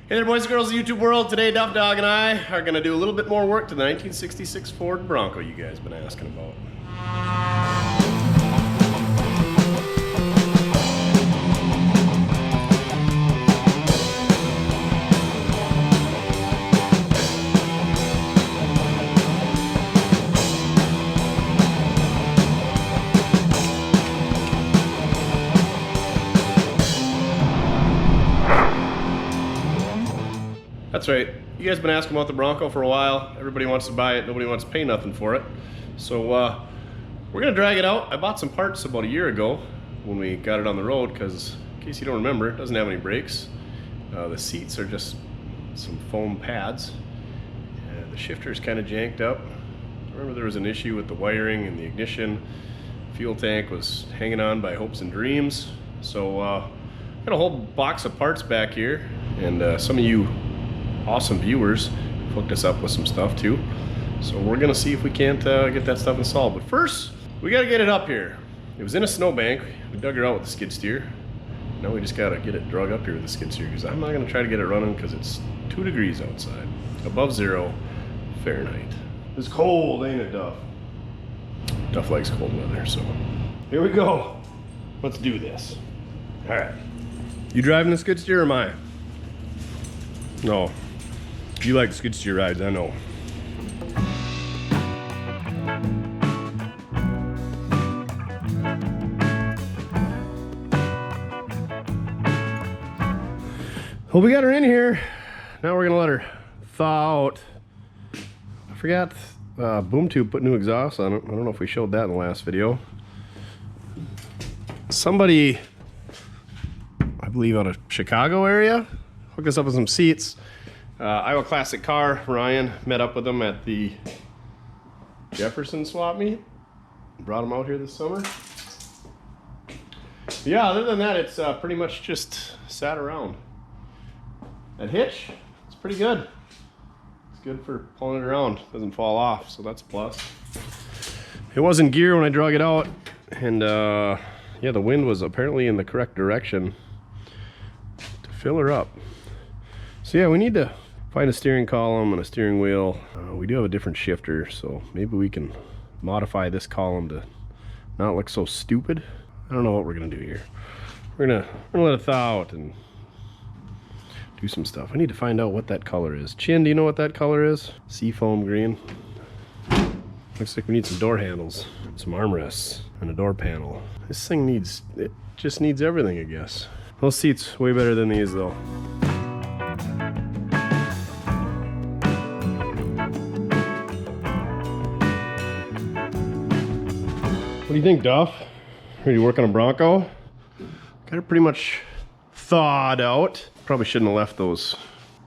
Hey there, boys and girls of YouTube world. Today, Duff Dog and I are going to do a little bit more work to the 1966 Ford Bronco you guys been asking about. That's right. You guys been asking about the Bronco for a while. Everybody wants to buy it. Nobody wants to pay nothing for it. So we're gonna drag it out. I bought some parts about a year ago when we got it on the road because, in case you don't remember, it doesn't have any brakes. The seats are just some foam pads. The shifter is kind of janked up. I remember there was an issue with the wiring and the ignition. Fuel tank was hanging on by hopes and dreams. So got a whole box of parts back here, and some of you awesome viewers hooked us up with some stuff too. So we're gonna see if we can't get that stuff installed. But first, we gotta get it up here. It was in a snowbank. We dug her out with the skid steer. Now we just gotta get it drug up here with the skid steer because I'm not gonna try to get it running because it's 2 degrees outside. Above 0 Fahrenheit. It's cold, ain't it, Duff? Duff likes cold weather, so here we go. Let's do this. All right. You driving the skid steer or am I? No. You like skid steer rides, I know. Well, we got her in here. Now we're gonna let her thaw out. I forgot Boom Tube put new exhaust on it. I don't know if we showed that in the last video. Somebody, I believe out of Chicago area, hooked us up with some seats. Iowa Classic Car, Ryan met up with them at the Jefferson swap meet. Brought them out here this summer. But yeah, other than that, it's pretty much just sat around. That hitch, it's pretty good. It's good for pulling it around. Doesn't fall off, so that's a plus. It was in gear when I drug it out, and yeah, the wind was apparently in the correct direction to fill her up. So yeah, we need to find a steering column and a steering wheel. We do have a different shifter, so maybe we can modify this column to not look so stupid. I don't know what we're gonna do here. We're gonna let it thaw out and do some stuff. I need to find out what that color is. Chin, do you know what that color is? Seafoam green. Looks like we need some door handles, some armrests, and a door panel. This thing needs, it just needs everything, I guess. Those seats way better than these though. What do you think, Duff? Ready to work on a Bronco? Got it pretty much thawed out. Probably shouldn't have left those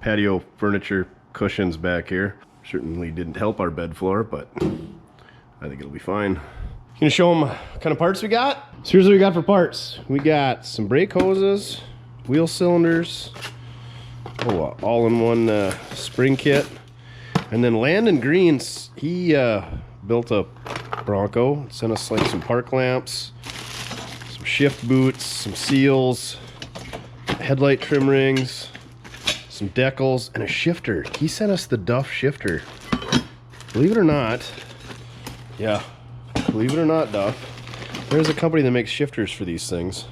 patio furniture cushions back here. Certainly didn't help our bed floor, but I think it'll be fine. Gonna show them what kind of parts we got. So here's what we got for parts. We got some brake hoses, wheel cylinders, all-in-one spring kit, and then Landon Greens, he built a Bronco, sent us like some park lamps, some shift boots, some seals, headlight trim rings, some decals, and a shifter. He sent us the Duff shifter. Believe it or not, yeah, believe it or not, Duff, there's a company that makes shifters for these things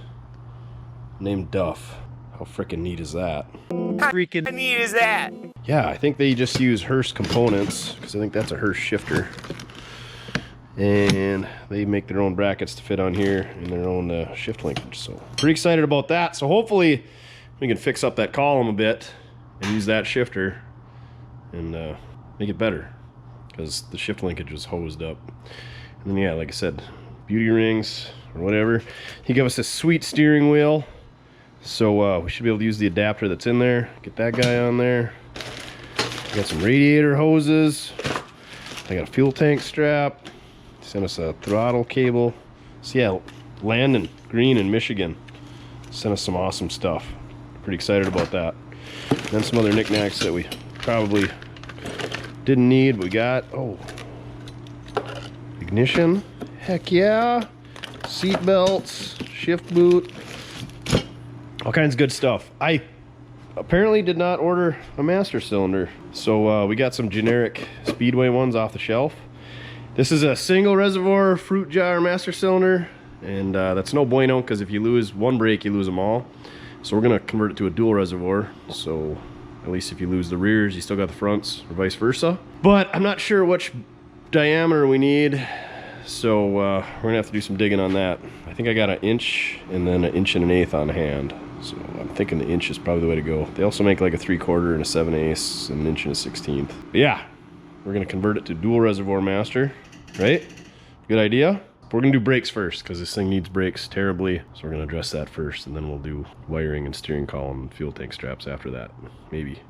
named Duff. How freaking neat is that? How freaking neat is that? Yeah, I think they just use Hurst components because I think that's a Hurst shifter. And they make their own brackets to fit on here and their own shift linkage. So pretty excited about that. So hopefully we can fix up that column a bit and use that shifter and make it better because the shift linkage was hosed up. And then yeah, like I said, beauty rings or whatever. He gave us this sweet steering wheel. So we should be able to use the adapter that's in there. Get that guy on there. Got some radiator hoses. I got a fuel tank strap. Sent us a throttle cable. So yeah, Landon Green in Michigan sent us some awesome stuff. Pretty excited about that. And then some other knickknacks that we probably didn't need. We got, oh, ignition. Heck yeah. Seat belts, shift boot, all kinds of good stuff. I apparently did not order a master cylinder. So we got some generic Speedway ones off the shelf. This is a single reservoir fruit jar master cylinder, and that's no bueno, because if you lose one brake, you lose them all. So we're gonna convert it to a dual reservoir, so at least if you lose the rears, you still got the fronts, or vice versa. But I'm not sure which diameter we need, so we're gonna have to do some digging on that. I think I got 1 inch and then 1 1/8 on hand, so I'm thinking the inch is probably the way to go. They also make like a 3/4 and a 7/8 and 1 inch and a 1/16. But yeah, we're gonna convert it to dual reservoir master, right? Good idea. We're gonna do brakes first, because this thing needs brakes terribly. So we're gonna address that first, and then we'll do wiring and steering column and fuel tank straps after that, maybe.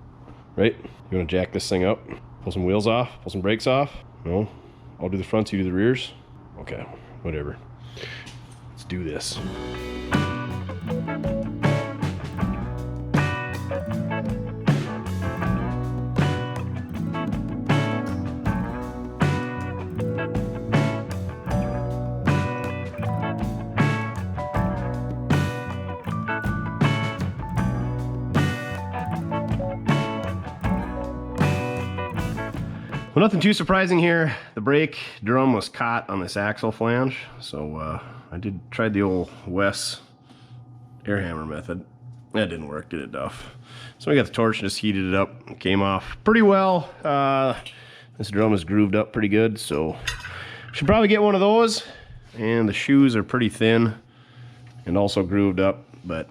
Right? You wanna jack this thing up, pull some wheels off, pull some brakes off? No? I'll do the fronts, you do the rears? Okay, whatever. Let's do this. Well, nothing too surprising here. The brake drum was caught on this axle flange, so I tried the old Wes air hammer method. That didn't work, did it, Duff? So we got the torch and just heated it up. It came off pretty well. This drum is grooved up pretty good, so should probably get one of those. And the shoes are pretty thin and also grooved up, but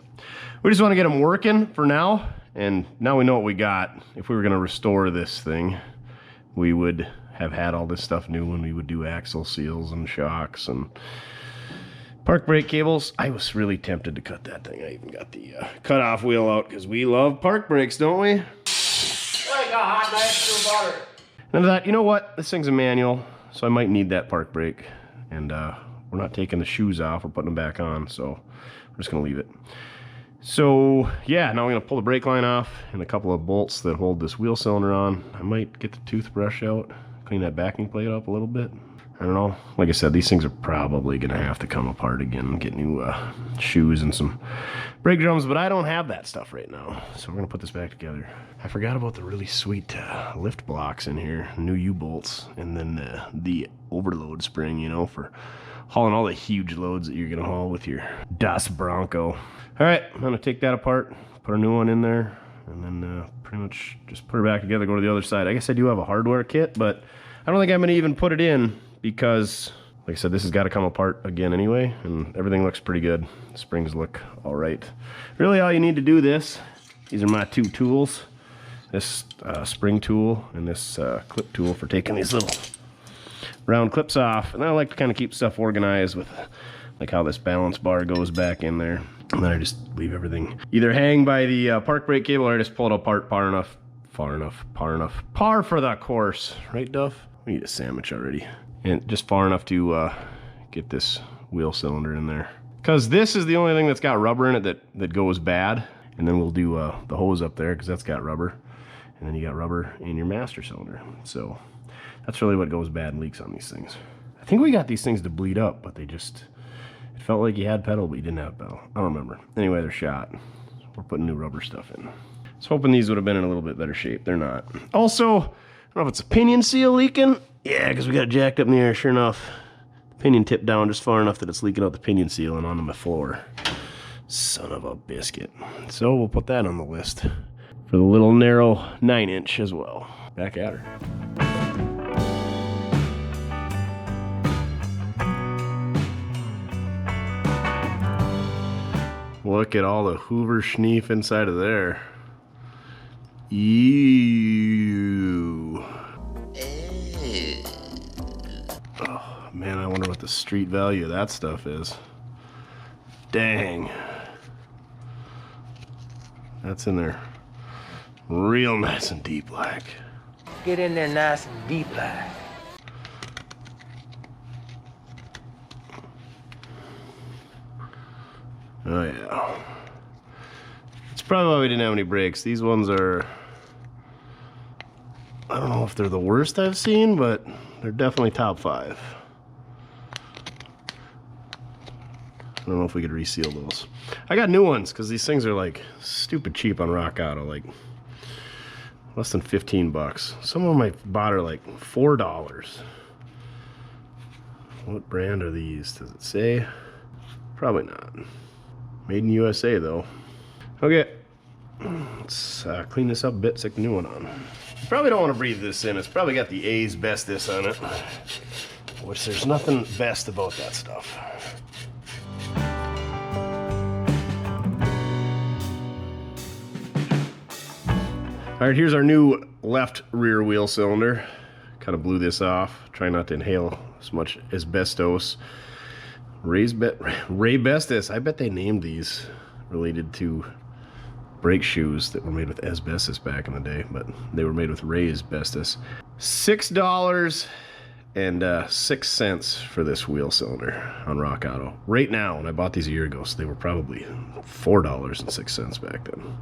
we just want to get them working for now. And now we know what we got. If we were going to restore this thing, we would have had all this stuff new when we would do axle seals and shocks and park brake cables. I was really tempted to cut that thing. I even got the cutoff wheel out, because we love park brakes, don't we? I got hot knife through butter. And I thought, you know what? This thing's a manual, so I might need that park brake. And we're not taking the shoes off. We're putting them back on, so we're just going to leave it. So yeah, now I'm gonna pull the brake line off and a couple of bolts that hold this wheel cylinder on. I might get the toothbrush out, clean that backing plate up a little bit. I don't know. Like I said, these things are probably gonna have to come apart again and get new shoes and some brake drums, but I don't have that stuff right now. So we're gonna put this back together. I forgot about the really sweet lift blocks in here, new U-bolts, and then the overload spring, you know, for hauling all the huge loads that you're gonna haul with your Duff Bronco. All right, I'm gonna take that apart, put a new one in there, and then pretty much just put it back together, go to the other side. I guess I do have a hardware kit, but I don't think I'm gonna even put it in, because like I said, this has got to come apart again anyway, and everything looks pretty good. The springs look all right. Really all you need to do this, these are my two tools, this spring tool and this clip tool for taking these little round clips off. And I like to kind of keep stuff organized with like how this balance bar goes back in there. And then I just leave everything either hang by the park brake cable, or I just pull it apart par for the course. Right, Duff? We need a sandwich already. And just far enough to get this wheel cylinder in there. Because this is the only thing that's got rubber in it that goes bad. And then we'll do the hose up there, because that's got rubber. And then you got rubber in your master cylinder. So that's really what goes bad and leaks on these things. I think we got these things to bleed up, but they just... It felt like you had pedal, but you didn't have pedal. I don't remember. Anyway, they're shot. We're putting new rubber stuff in. I was hoping these would have been in a little bit better shape. They're not. Also, I don't know if it's a pinion seal leaking. Yeah, because we got it jacked up in the air. Sure enough, the pinion tipped down just far enough that it's leaking out the pinion seal and onto my floor. Son of a biscuit. So we'll put that on the list for the little narrow 9-inch as well. Back at her. Look at all the Hoover schneef inside of there. Ew. Oh, man, I wonder what the street value of that stuff is. Dang. That's in there real nice and deep like. Get in there nice and deep like. Oh yeah. It's probably why we didn't have any brakes. These ones are, I don't know if they're the worst I've seen, but they're definitely top 5. I don't know if we could reseal those. I got new ones because these things are like stupid cheap on Rock Auto, like less than 15 bucks. Some of them I bought are like $4. What brand are these? Does it say? Probably not. Made in USA though. Okay, let's clean this up a bit, stick the new one on. Probably don't want to breathe this in. It's probably got the asbestos on it, which there's nothing best about that stuff. All right, here's our new left rear wheel cylinder. Kind of blew this off. Try not to inhale as much asbestos. Raybestos. I bet they named these related to brake shoes that were made with asbestos back in the day, but they were made with raysbestos. $6.06 for this wheel cylinder on Rock Auto. Right now, and I bought these a year ago, so they were probably $4.06 back then.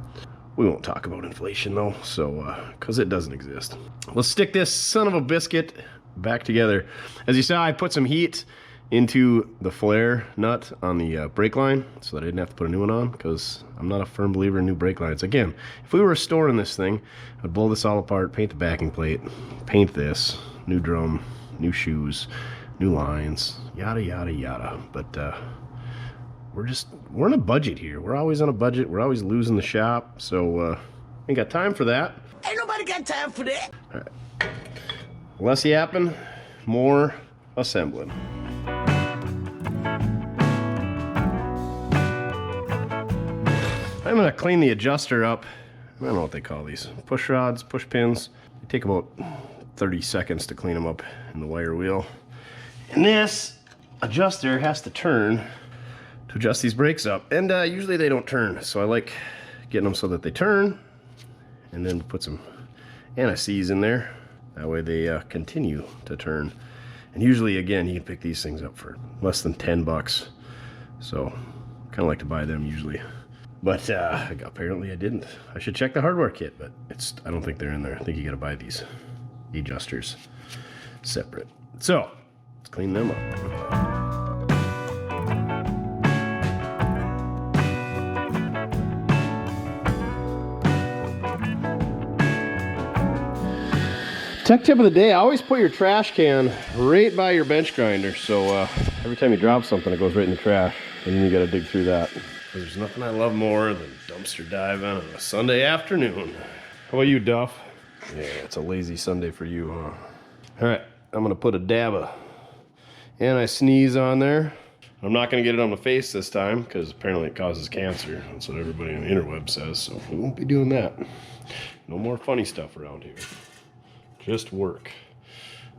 We won't talk about inflation though, so because it doesn't exist. Let's stick this son of a biscuit back together. As you saw, I put some heat into the flare nut on the brake line so that I didn't have to put a new one on, because I'm not a firm believer in new brake lines. Again, if we were restoring this thing, I'd blow this all apart, paint the backing plate, paint this, new drum, new shoes, new lines, yada yada yada. But we're on a budget here. We're always on a budget. We're always losing the shop, so ain't got time for that. Ain't nobody got time for that. All right. Less yapping, more assembling. I'm gonna clean the adjuster up. I don't know what they call these. Push rods, push pins. They take about 30 seconds to clean them up in the wire wheel. And this adjuster has to turn to adjust these brakes up. And usually they don't turn, so I like getting them so that they turn, and then put some anti-seize in there. That way they continue to turn. And usually, again, you can pick these things up for less than 10 bucks. So, kind of like to buy them usually. But apparently I didn't. I should check the hardware kit, but I don't think they're in there. I think you gotta buy these adjusters separate. So, let's clean them up. Tech tip of the day, always put your trash can right by your bench grinder, so every time you drop something it goes right in the trash, and then you gotta dig through that. There's nothing I love more than dumpster diving on a Sunday afternoon. How about you, Duff? Yeah, it's a lazy Sunday for you, huh? All right, I'm gonna put a dab of anti-sneeze on there. I'm not gonna get it on the face this time because apparently it causes cancer. That's what everybody on the interweb says, so we won't be doing that. No more funny stuff around here. Just work.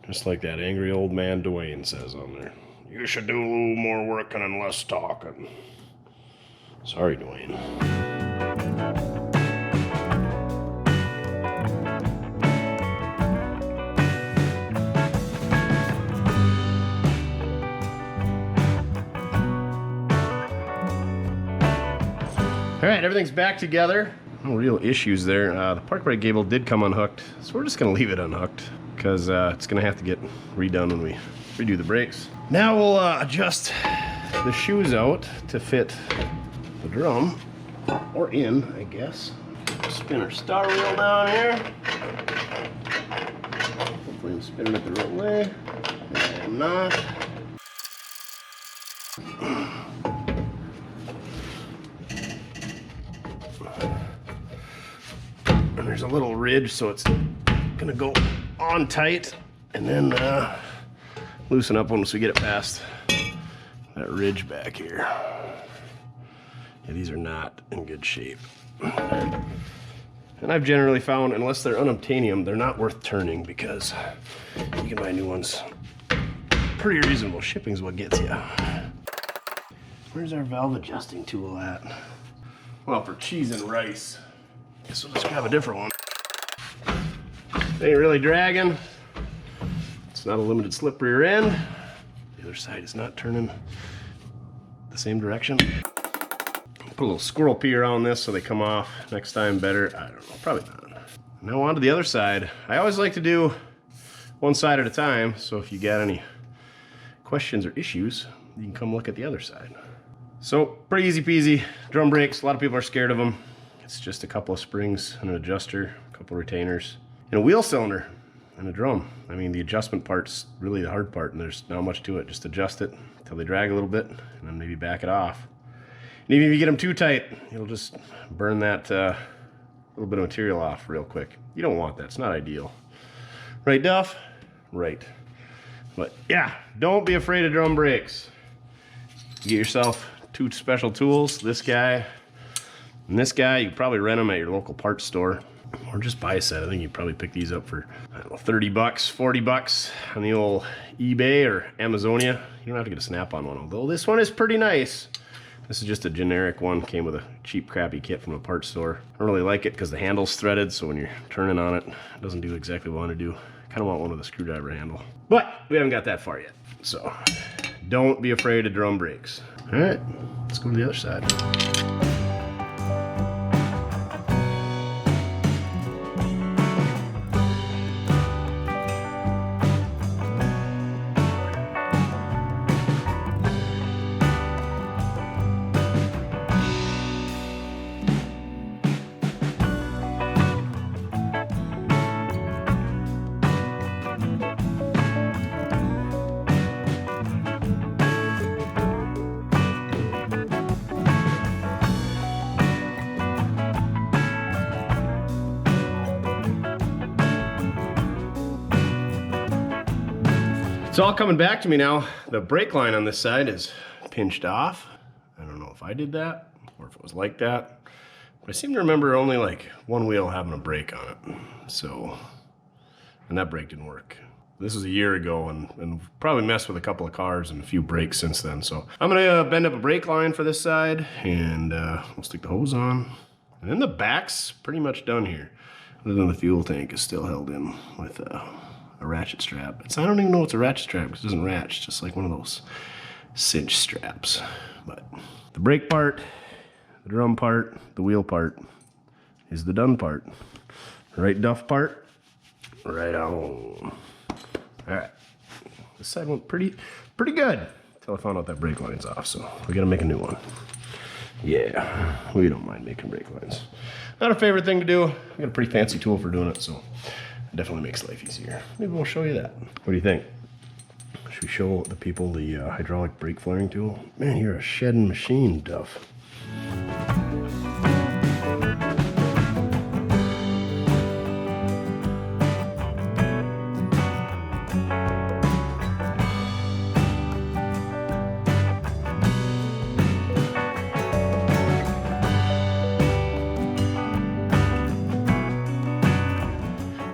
Just like that angry old man Dwayne says on there. You should do a little more working and less talking. Sorry, Dwayne. All right, everything's back together. No real issues there. The park brake gable did come unhooked, so we're just gonna leave it unhooked because it's gonna have to get redone when we redo the brakes. Now we'll adjust the shoes out to fit the drum, or in, I guess. Spin our star wheel down here. Hopefully I'm spinning it the right way. I am not. And there's a little ridge, so it's gonna go on tight and then loosen up once we get it past that ridge back here. Yeah, these are not in good shape. And I've generally found, unless they're unobtainium, they're not worth turning because you can buy new ones. Pretty reasonable. Shipping's what gets you. Where's our valve adjusting tool at? Well, for cheese and rice. Guess we'll just grab a different one. Ain't really dragging. It's not a limited slip rear end. The other side is not turning the same direction. Put a little squirrel pee around this so they come off next time better. I don't know, probably not. Now on to the other side. I always like to do one side at a time, so if you got any questions or issues, you can come look at the other side. So pretty easy peasy. Drum brakes, a lot of people are scared of them. It's just a couple of springs, and an adjuster, a couple of retainers, and a wheel cylinder, and a drum. I mean, the adjustment part's really the hard part, and there's not much to it. Just adjust it until they drag a little bit, and then maybe back it off. And even if you get them too tight, it'll just burn that little bit of material off real quick. You don't want that. It's not ideal. Right, Duff? Right. But yeah, don't be afraid of drum brakes. You get yourself 2 special tools, this guy and this guy. You can probably rent them at your local parts store or just buy a set. I think you probably pick these up for, I don't know, 30 bucks, 40 bucks on the old eBay or Amazonia. You don't have to get a snap-on one, although this one is pretty nice. This is just a generic one, came with a cheap crappy kit from a parts store. I don't really like it because the handle's threaded, so when you're turning on it, it doesn't do exactly what I want to do. Kind of want one with a screwdriver handle. But we haven't got that far yet, so don't be afraid of drum brakes. All right, let's go to the other side. It's all coming back to me now. The brake line on this side is pinched off. I don't know if I did that or if it was like that, but I seem to remember only like one wheel having a brake on it. So, and that brake didn't work. This was a year ago, and probably messed with a couple of cars and a few brakes since then. So I'm gonna bend up a brake line for this side, and we'll stick the hose on. And then the back's pretty much done here. Other than the fuel tank is still held in with a ratchet strap. I don't even know it's a ratchet strap because it doesn't ratchet, just like one of those cinch straps. But the brake part, the drum part, the wheel part is the done part. Right, Duff part? Right on. All right. This side went pretty good until I found out that brake line's off, so we gotta make a new one. Yeah, we don't mind making brake lines. Not a favorite thing to do. We got a pretty fancy tool for doing it, so it definitely makes life easier. Maybe we'll show you that. What do you think? Should we show the people the hydraulic brake flaring tool? Man, you're a shedding machine, Duff.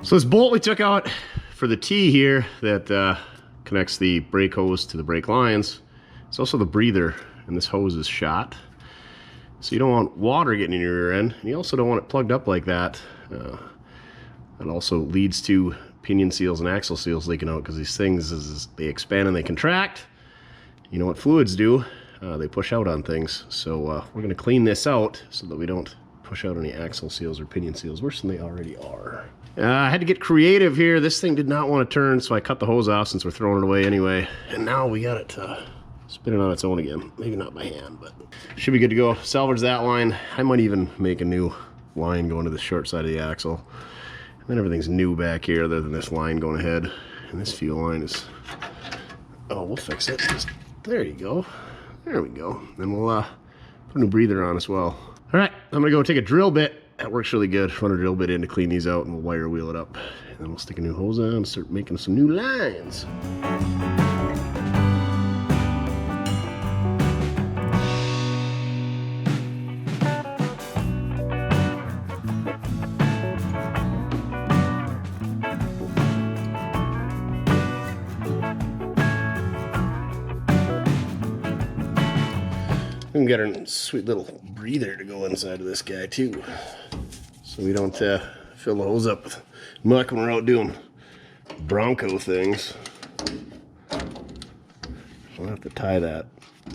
So this bolt we took out for the T here that connects the brake hose to the brake lines. It's also the breather, and this hose is shot. So you don't want water getting in your rear end, and you also don't want it plugged up like that. It also leads to pinion seals and axle seals leaking out, because these things, as they expand and they contract, you know what fluids do, they push out on things. So we're gonna clean this out so that we don't push out any axle seals or pinion seals worse than they already are. I had to get creative here. This thing did not want to turn, so I cut the hose off since we're throwing it away anyway. And now we got it spinning on its own again. Maybe not by hand, but should be good to go. Salvage that line. I might even make a new line going to the short side of the axle. And then everything's new back here other than this line going ahead. And this fuel line is, oh, we'll fix it. There you go. There we go. Then we'll put a new breather on as well. All right, I'm gonna go take a drill bit. That works really good. Run a drill bit in to clean these out, and we'll wire wheel it up. And then we'll stick a new hose on and start making some new lines. We can get our sweet little breather to go inside of this guy too, so we don't fill the hose up with muck when we're out doing Bronco things. We'll have to tie that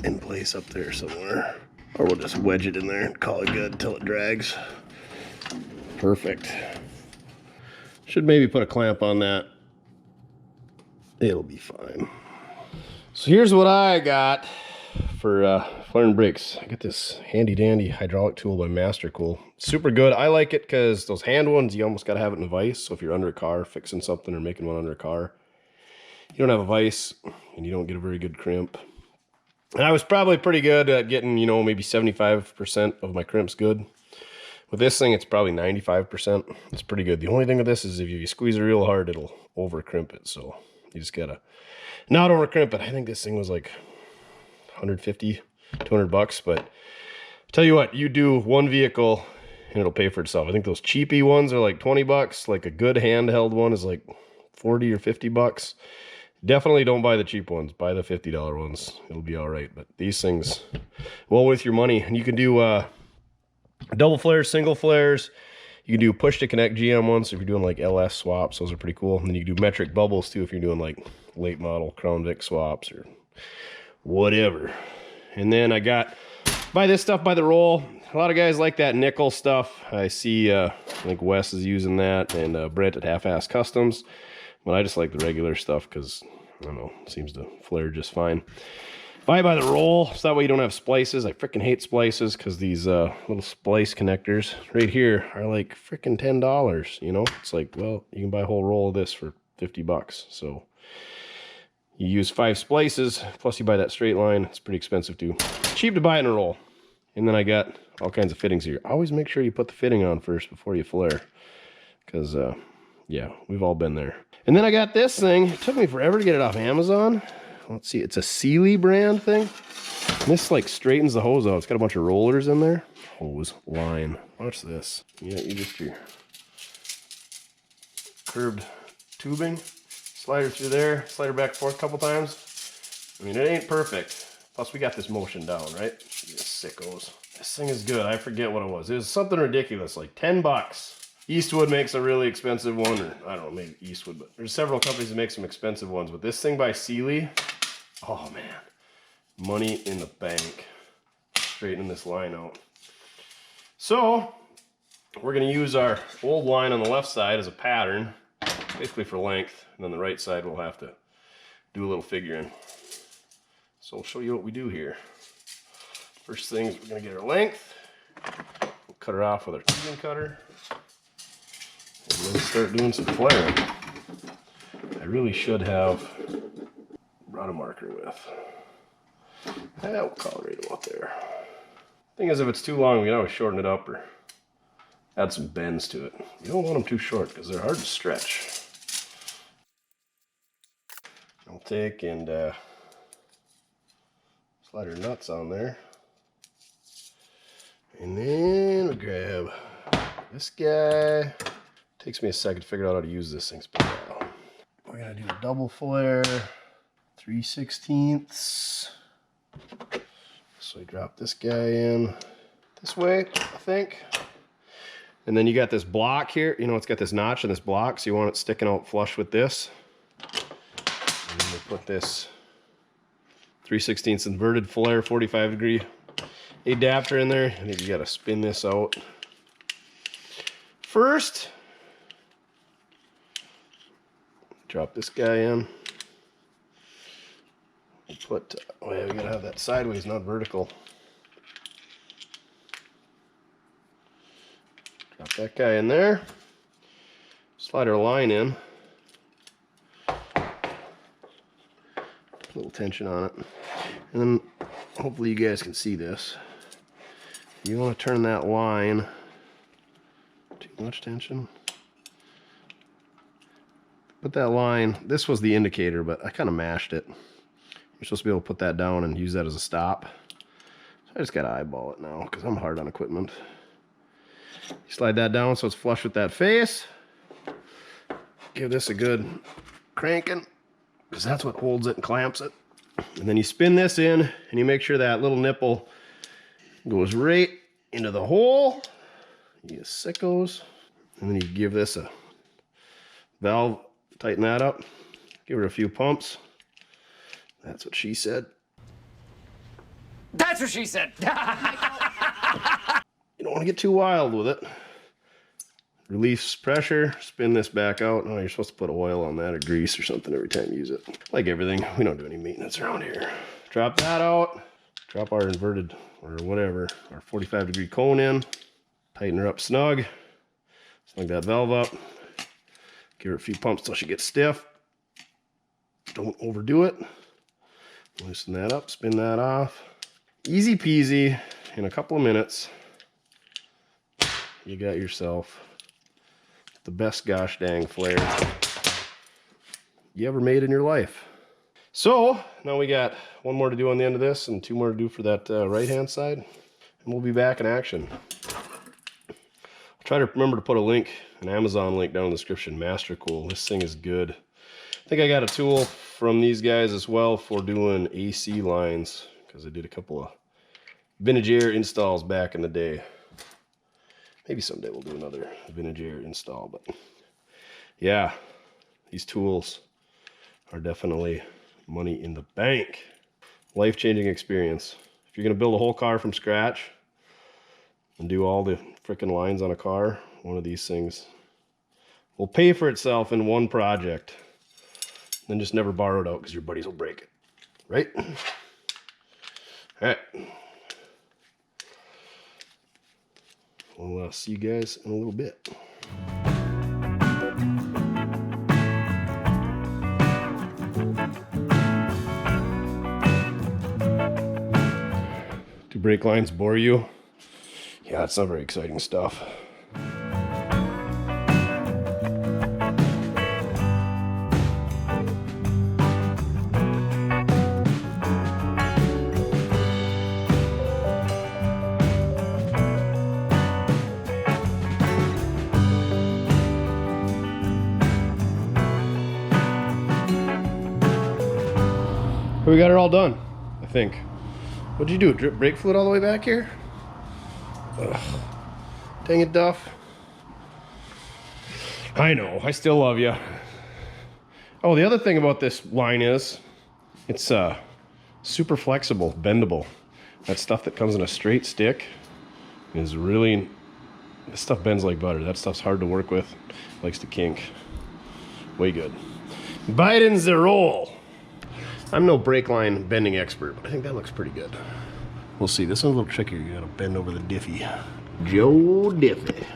in place up there somewhere, or we'll just wedge it in there and call it good until it drags. Perfect. Should maybe put a clamp on that. It'll be fine. So here's what I got. for flaring brakes. I got this handy dandy hydraulic tool by Master Cool. Super good. I like it because those hand ones, you almost got to have it in a vise. So if you're under a car fixing something or making one under a car, you don't have a vise and you don't get a very good crimp. And I was probably pretty good at getting, you know, maybe 75% of my crimps good. With this thing, it's probably 95%. It's pretty good. The only thing with this is if you squeeze it real hard, it'll over crimp it. So you just gotta not over crimp it. I think this thing was like 150, 200 bucks. But tell you what, you do one vehicle and it'll pay for itself. I think those cheapy ones are like 20 bucks. Like a good handheld one is like 40 or 50 bucks. Definitely don't buy the cheap ones. Buy the $50 ones. It'll be all right. But these things, well worth your money. And you can do double flares, single flares. You can do push to connect GM ones if you're doing like LS swaps. Those are pretty cool. And then you can do metric bubbles too if you're doing like late model Crown Vic swaps or whatever. And then I buy this stuff by the roll. A lot of guys like that nickel stuff. I see, I think Wes is using that and Brent at Half-Ass Customs. But I just like the regular stuff because, I don't know, it seems to flare just fine. Buy by the roll, so that way you don't have splices. I freaking hate splices because these little splice connectors right here are like freaking $10, you know? It's like, well, you can buy a whole roll of this for 50 bucks. So you use 5 splices, plus you buy that straight line. It's pretty expensive too. Cheap to buy in a roll. And then I got all kinds of fittings here. Always make sure you put the fitting on first before you flare. Because, yeah, we've all been there. And then I got this thing. It took me forever to get it off Amazon. Let's see, it's a Sealy brand thing. And this like straightens the hose out. It's got a bunch of rollers in there. Hose line. Watch this. Yeah, you just your curved tubing. Slider through there. Slider back and forth a couple times. I mean, it ain't perfect. Plus, we got this motion down, right? You sickos. This thing is good. I forget what it was. It was something ridiculous, like 10 bucks. Eastwood makes a really expensive one, or I don't know, maybe Eastwood, but there's several companies that make some expensive ones. But this thing by Sealy, oh man, money in the bank. Straightening this line out. So, we're gonna use our old line on the left side as a pattern, basically for length, and then the right side we'll have to do a little figuring. So I'll show you what we do here. First thing is we're gonna get our length. We'll cut her off with our tubing cutter. And then start doing some flaring. I really should have brought a marker with. We'll call it right about there. Thing is, if it's too long, we can always shorten it up or add some bends to it. You don't want them too short because they're hard to stretch. I'll take and slide our nuts on there. And then we'll grab this guy. Takes me a second to figure out how to use this thing. We're gonna do a double flare, 3/16. So we drop this guy in this way, I think. And then you got this block here. You know, it's got this notch in this block, so you want it sticking out flush with this. And then we put this 3/16 inverted flare 45-degree adapter in there. I think you gotta spin this out first. Drop this guy in. We'll put, oh yeah, we gotta have that sideways, not vertical. Drop that guy in there. Slide our line in. Put a little tension on it. And then hopefully you guys can see this. You want to turn that line. Too much tension. Put that line, this was the indicator, but I kind of mashed it. You're supposed to be able to put that down and use that as a stop. So I just got to eyeball it now because I'm hard on equipment. You slide that down so it's flush with that face. Give this a good cranking because that's what holds it and clamps it. And then you spin this in and you make sure that little nipple goes right into the hole. You sickos. And then you give this a valve. Tighten that up, give her a few pumps. That's what she said. That's what she said. You don't want to get too wild with it. Release pressure, spin this back out. Oh, you're supposed to put oil on that or grease or something every time you use it. Like everything, we don't do any maintenance around here. Drop that out, drop our inverted or whatever, our 45-degree cone in, tighten her up snug, snug that valve up, give her a few pumps till she gets stiff. Don't overdo it. Loosen that up, spin that off. Easy peasy, in a couple of minutes, you got yourself the best gosh dang flare you ever made in your life. So now we got one more to do on the end of this and two more to do for that right hand side, and we'll be back in action. I'll try to remember to put a link, an Amazon link down in the description. Master Cool, this thing is good. I think I got a tool from these guys as well for doing AC lines, because I did a couple of vintage air installs back in the day. Maybe someday we'll do another vintage air install, but yeah, these tools are definitely money in the bank. Life-changing experience. If you're gonna build a whole car from scratch and do all the freaking lines on a car, one of these things will pay for itself in one project. Then just never borrow it out because your buddies will break it, right? All right. We'll see you guys in a little bit. Do brake lines bore you? Yeah, it's not very exciting stuff. We got it all done, I think. What'd you do? Drip brake fluid all the way back here? Ugh. Dang it, Duff. I know, I still love you. Oh, the other thing about this line is it's super flexible, bendable. That stuff that comes in a straight stick is really, this stuff bends like butter. That stuff's hard to work with, likes to kink. Way good. Biden's the roll. I'm no brake line bending expert, but I think that looks pretty good. We'll see. This one's a little trickier. You gotta bend over the diffie. Joe Diffie.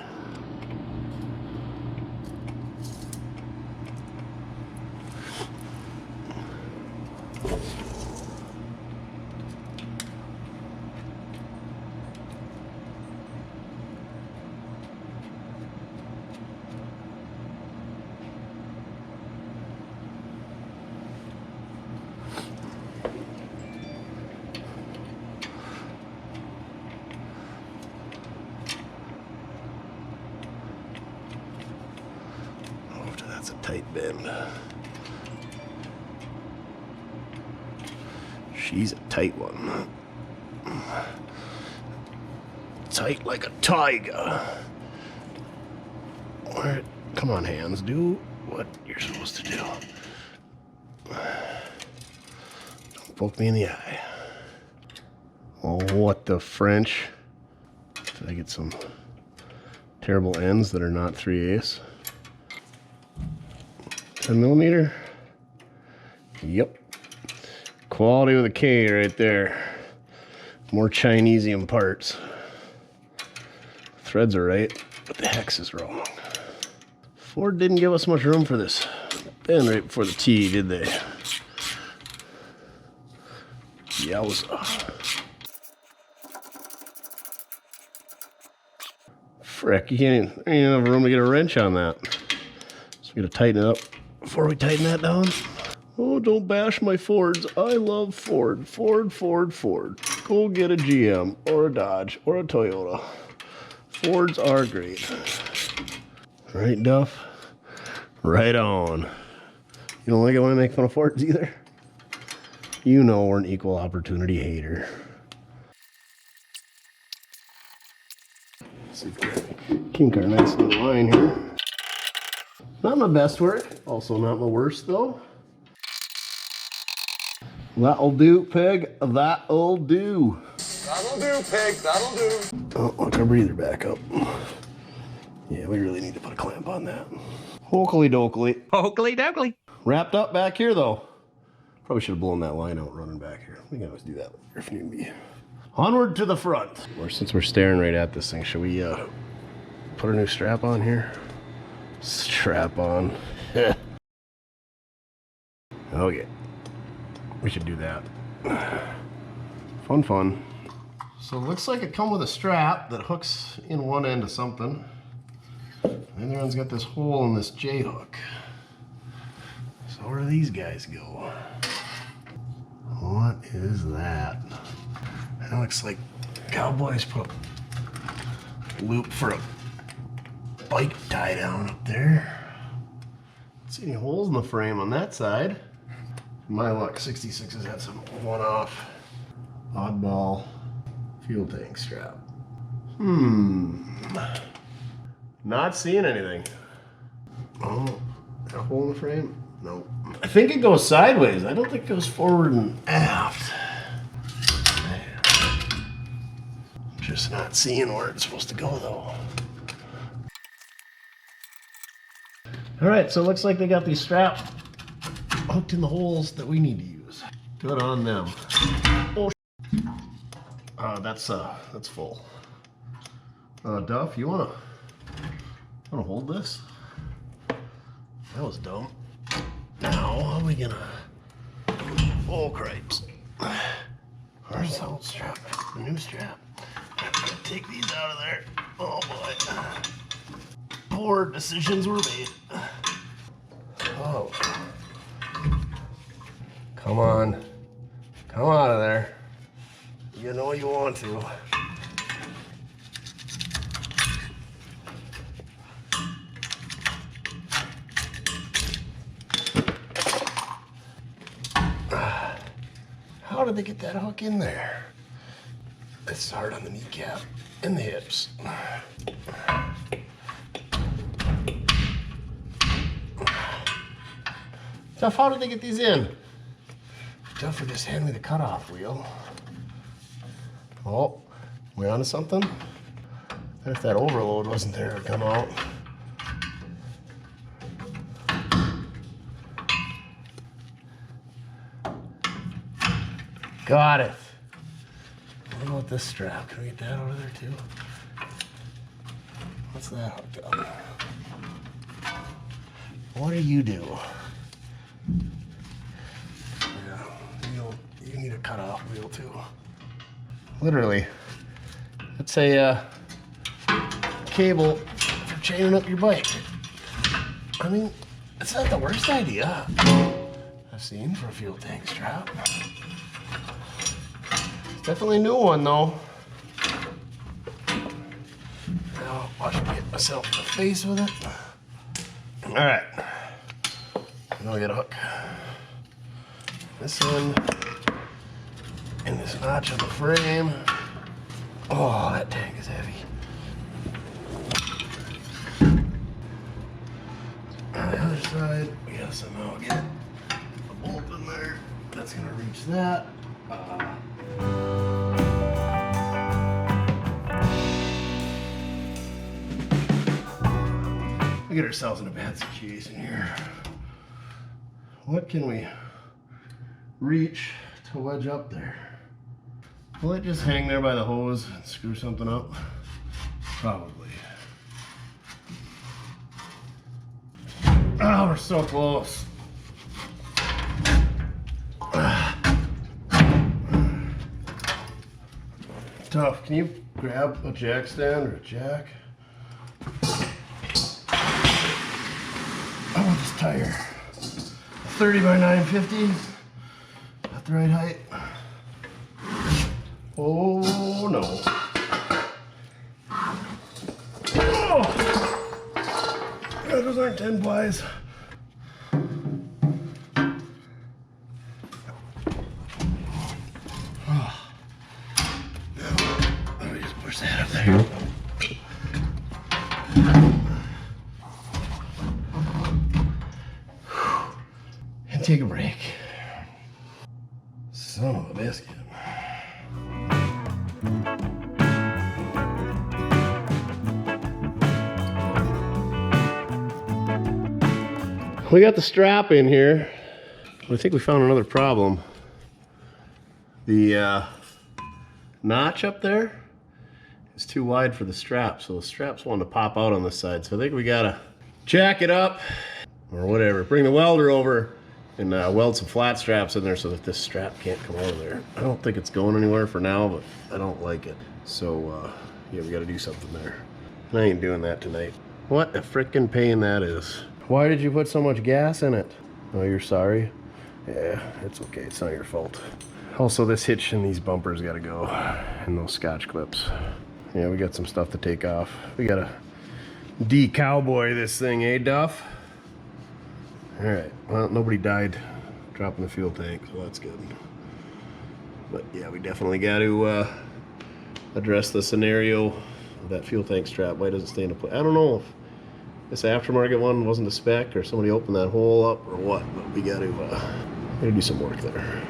That's a tight bend. She's a tight one. Tight like a tiger. All right, come on, hands, do what you're supposed to do. Don't poke me in the eye. Oh, what the French? Did I get some terrible ends that are not 3/8? 10mm. Yep. Quality with a K right there. More Chinesium parts. Threads are right, but the hex is wrong. Ford didn't give us much room for this bend right before the T, did they? Yowza. Frick, you can't even have room to get a wrench on that. So we gotta tighten it up before we tighten that down. Oh, don't bash my Fords. I love Ford. Ford, Ford, Ford. Go get a GM or a Dodge or a Toyota. Fords are great. Right, Duff? Right on. You don't like it when I make fun of Fords either? You know we're an equal opportunity hater. Let's see if we can kink our nice little line here. Not my best work, also not my worst though. That'll do, pig, that'll do. That'll do, pig, that'll do. Oh, look our breather back up. Yeah, we really need to put a clamp on that. Hokely dokely. Hokely dokely. Wrapped up back here though. Probably should have blown that line out running back here. We can always do that later if need be. Onward to the front. Or since we're staring right at this thing, should we put a new strap on here? Strap on. Okay. We should do that. Fun, fun. So it looks like it comes with a strap that hooks in one end of something. And the other one's got this hole in this J-hook. So where do these guys go? What is that? That looks like Cowboys put a loop for a bike tie down up there. Don't see any holes in the frame on that side. My luck, 66 has had some one-off oddball fuel tank strap. Not seeing anything. Oh, a hole in the frame? No. I think it goes sideways. I don't think it goes forward and aft. Just not seeing where it's supposed to go though. All right, so it looks like they got these straps hooked in the holes that we need to use. Good on them. Oh, that's full. Duff, you wanna hold this? That was dumb. Now, how are we gonna? Oh, cripes. Where's the old strap? The new strap. Take these out of there. Oh boy. Poor decisions were made. Oh. Come on. Come out of there. You know you want to. How did they get that hook in there? It's hard on the kneecap and the hips. Duff, how did they get these in? Duff would just hand me the cutoff wheel. Oh, we onto something? And if that overload wasn't there, it would come out. Got it. What about this strap? Can we get that out of there too? What's that hooked up? What do you do? Yeah, you need a cutoff wheel too. Literally, it's a cable for chaining up your bike. I mean, it's not the worst idea I've seen for a fuel tank strap. Definitely a new one though. Now watch me hit myself in the face with it. Alright. Now we got a hook. This one and this notch on the frame. Oh, that tank is heavy. On the other side, we gotta somehow get a bolt in there. That's gonna reach that. We get ourselves in a bad situation here. What can we reach to wedge up there? Will it just hang there by the hose and screw something up? Probably. Oh, we're so close. Duff, can you grab a jack stand or a jack? I want this tire. 30 by 950. Not the right height. Oh no. Oh! God, those aren't 10 plies. Let me just push that up there. And take a break. Son of a biscuit. We got the strap in here. I think we found another problem. The notch up there is too wide for the strap, so the straps want to pop out on this side. So I think we gotta jack it up or whatever. Bring the welder over and weld some flat straps in there so that this strap can't come out of there. I don't think it's going anywhere for now, but I don't like it. So yeah, we gotta do something there. I ain't doing that tonight. What a frickin' pain that is. Why did you put so much gas in it? Oh, you're sorry? Yeah, it's okay, it's not your fault. Also, this hitch and these bumpers gotta go, and those Scotch clips. Yeah, we got some stuff to take off. We gotta de-cowboy this thing, eh, Duff? All right, well, nobody died dropping the fuel tank, so that's good. But yeah, we definitely got to address the scenario of that fuel tank strap. Why does it stay into place? I don't know if this aftermarket one wasn't a spec or somebody opened that hole up or what, but we got to do some work there.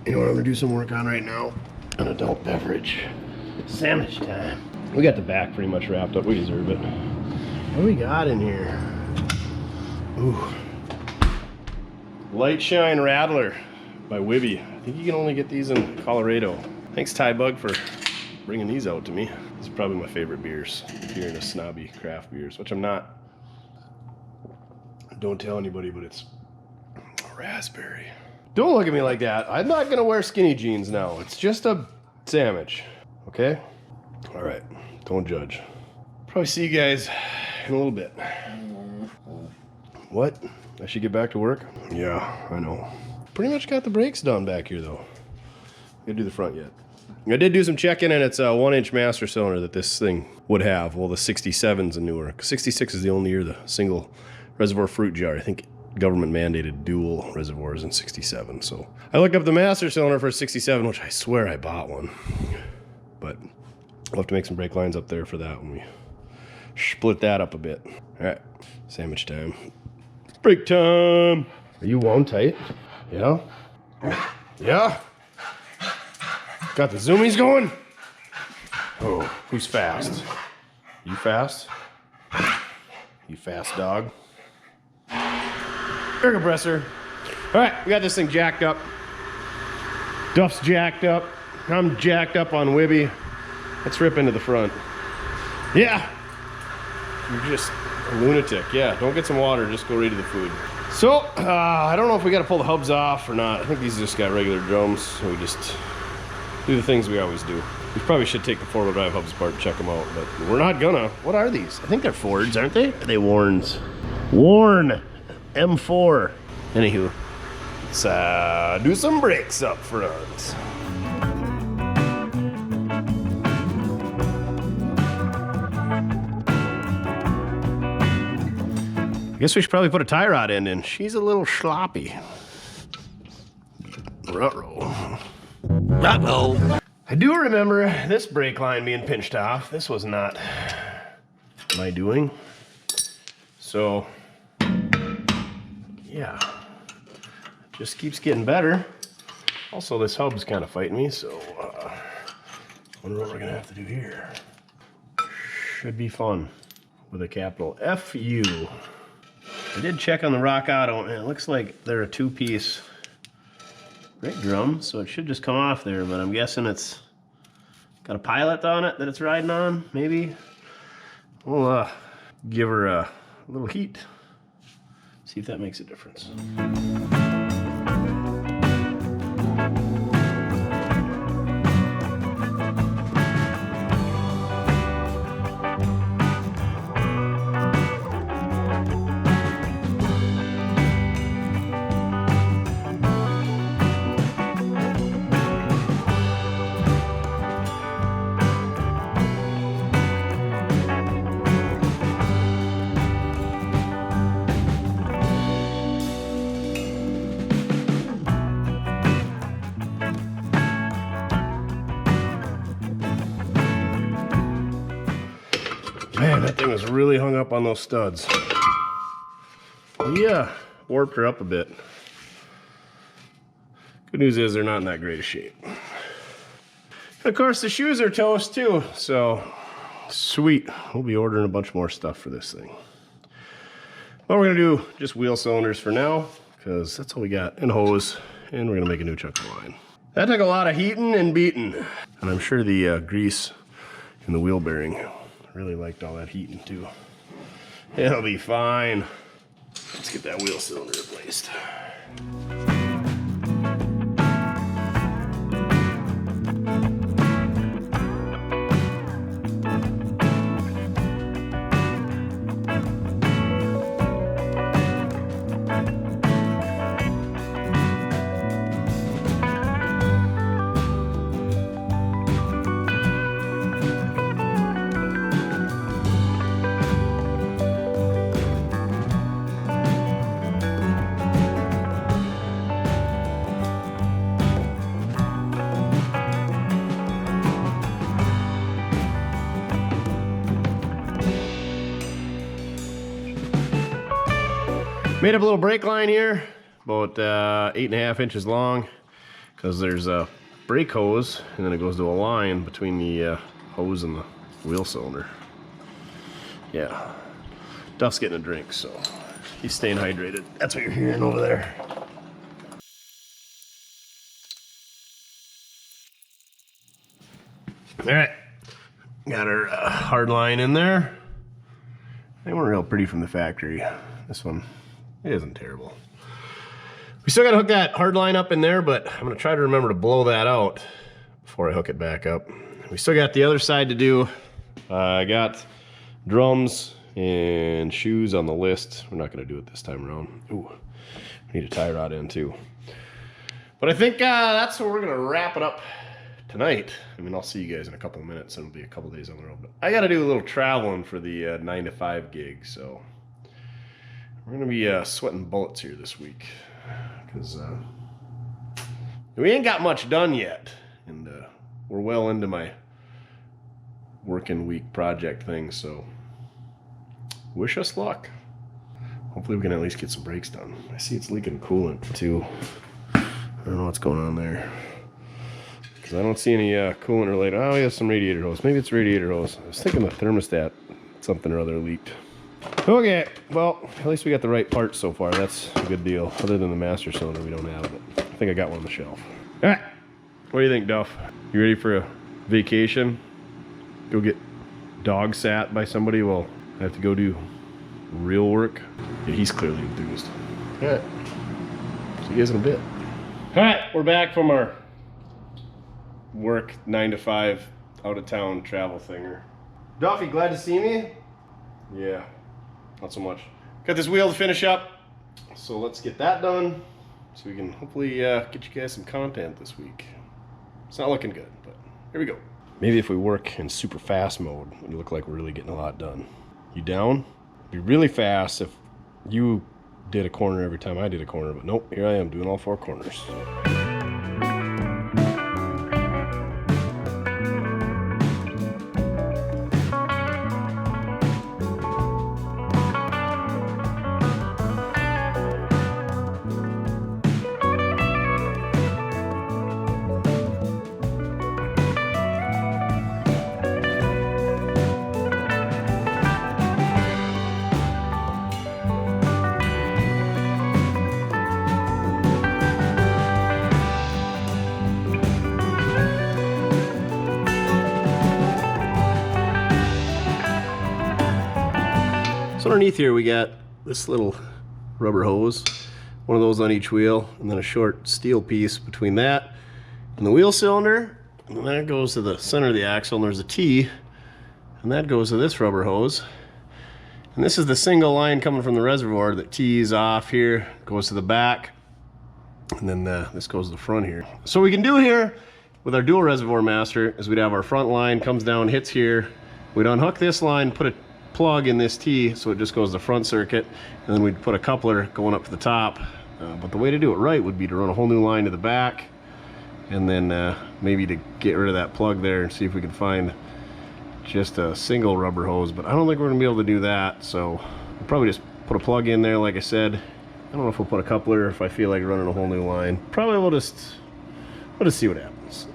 You know what I'm gonna do some work on right now? An adult beverage. Sandwich time. We got the back pretty much wrapped up. We deserve it. What do we got in here? Ooh. Light Shine Rattler by Wibby. I think you can only get these in Colorado. Thanks Ty Bug for bringing these out to me. These are probably my favorite beers if you're into snobby craft beers, which I'm not. Don't tell anybody, but it's raspberry. Don't look at me like that. I'm not gonna wear skinny jeans now. It's just a sandwich, okay? All right, don't judge. Probably see you guys in a little bit. What? I should get back to work? Yeah, I know. Pretty much got the brakes done back here though. Gotta do the front yet. I did do some checking, and it's a 1-inch master cylinder that this thing would have. Well, the 67's and newer. 66 is the only year the single reservoir fruit jar. I think government mandated dual reservoirs in 67. So I looked up the master cylinder for 67, which I swear I bought one. But we'll have to make some brake lines up there for that when we split that up a bit. All right, sandwich time. Break time. Are you wound tight? Yeah? Yeah? Got the zoomies going? Oh, who's fast? You fast? You fast dog? Air compressor. All right, we got this thing jacked up. Duff's jacked up. I'm jacked up on Wibby. Let's rip into the front. Yeah. You're just a lunatic. Yeah, don't get some water, just go right to the food. So, I don't know if we got to pull the hubs off or not. I think these just got regular drums, so we just do the things we always do. We probably should take the four-wheel drive hubs apart and check them out, but we're not gonna. What are these? I think they're Fords, aren't they? Are they Warns? Warn M4. Anywho, let's do some brakes up front. I guess we should probably put a tie rod end in. She's a little sloppy. Ruh-roh. Uh-oh. I do remember this brake line being pinched off. This was not my doing. So, yeah. Just keeps getting better. Also, this hub's kind of fighting me, so I wonder what we're gonna have to do here. Should be fun with a capital F-U. I did check on the Rock Auto, and it looks like they're a two-piece brake drum, so it should just come off there, but I'm guessing it's got a pilot on it that it's riding on, maybe. We'll give her a little heat, see if that makes a difference. Man, that thing was really hung up on those studs. Yeah, warped her up a bit. Good news is they're not in that great a shape. Of course, the shoes are toast too, so sweet. We'll be ordering a bunch more stuff for this thing. Well, we're gonna do just wheel cylinders for now, because that's all we got. And hose, and we're gonna make a new chunk of line. That took a lot of heating and beating. And I'm sure the grease in the wheel bearing really liked all that heating too. It'll be fine. Let's get that wheel cylinder replaced. Made up a little brake line here, about 8.5 inches long, because there's a brake hose, and then it goes to a line between the hose and the wheel cylinder. Yeah, Duff's getting a drink, so he's staying hydrated. That's what you're hearing over there. All right, got our hard line in there. They weren't real pretty from the factory. This one, it isn't terrible. We still gotta hook that hard line up in there, but I'm gonna try to remember to blow that out before I hook it back up. We still got the other side to do. I got drums and shoes on the list. We're not gonna do it this time around. Ooh, we need a tie rod in too. But I think that's where we're gonna wrap it up tonight. I mean, I'll see you guys in a couple of minutes, and it'll be a couple days on the road. But I gotta do a little traveling for the 9 to 5 gig, so we're gonna be sweating bullets here this week, because we ain't got much done yet, and we're well into my working week project thing, so wish us luck. Hopefully we can at least get some brakes done. I see it's leaking coolant too. I don't know what's going on there, because I don't see any coolant related. Oh, we have some radiator hose. Maybe it's radiator hose. I was thinking the thermostat, something or other leaked. Okay, well, at least we got the right parts so far. That's a good deal. Other than the master cylinder, we don't have it. I think I got one on the shelf. All right, what do you think, Duff? You ready for a vacation? Go get dog sat by somebody while I have to go do real work? Yeah, he's clearly enthused. All right, see you guys in a bit. All right, we're back from our work 9 to 5 out of town travel thinger. Duffy, glad to see me? Yeah, not so much. Got this wheel to finish up, so let's get that done so we can hopefully get you guys some content this week. It's not looking good, but here we go. Maybe if we work in super fast mode, it'll look like we're really getting a lot done. You down? It'd be really fast if you did a corner every time I did a corner, but nope, here I am doing all 4 corners. So underneath here we got this little rubber hose, one of those on each wheel, and then a short steel piece between that and the wheel cylinder, and then that goes to the center of the axle, and there's a T, and that goes to this rubber hose. And this is the single line coming from the reservoir that tees off here, goes to the back, and then this goes to the front here. So what we can do here with our dual reservoir master is we'd have our front line comes down, hits here, we'd unhook this line, put a plug in this T so it just goes to the front circuit, and then we'd put a coupler going up to the top. But the way to do it right would be to run a whole new line to the back, and then maybe to get rid of that plug there and see if we can find just a single rubber hose. But I don't think we're gonna be able to do that, so we'll probably just put a plug in there like I said. I don't know if we'll put a coupler or if I feel like running a whole new line. Probably we'll just see what happens.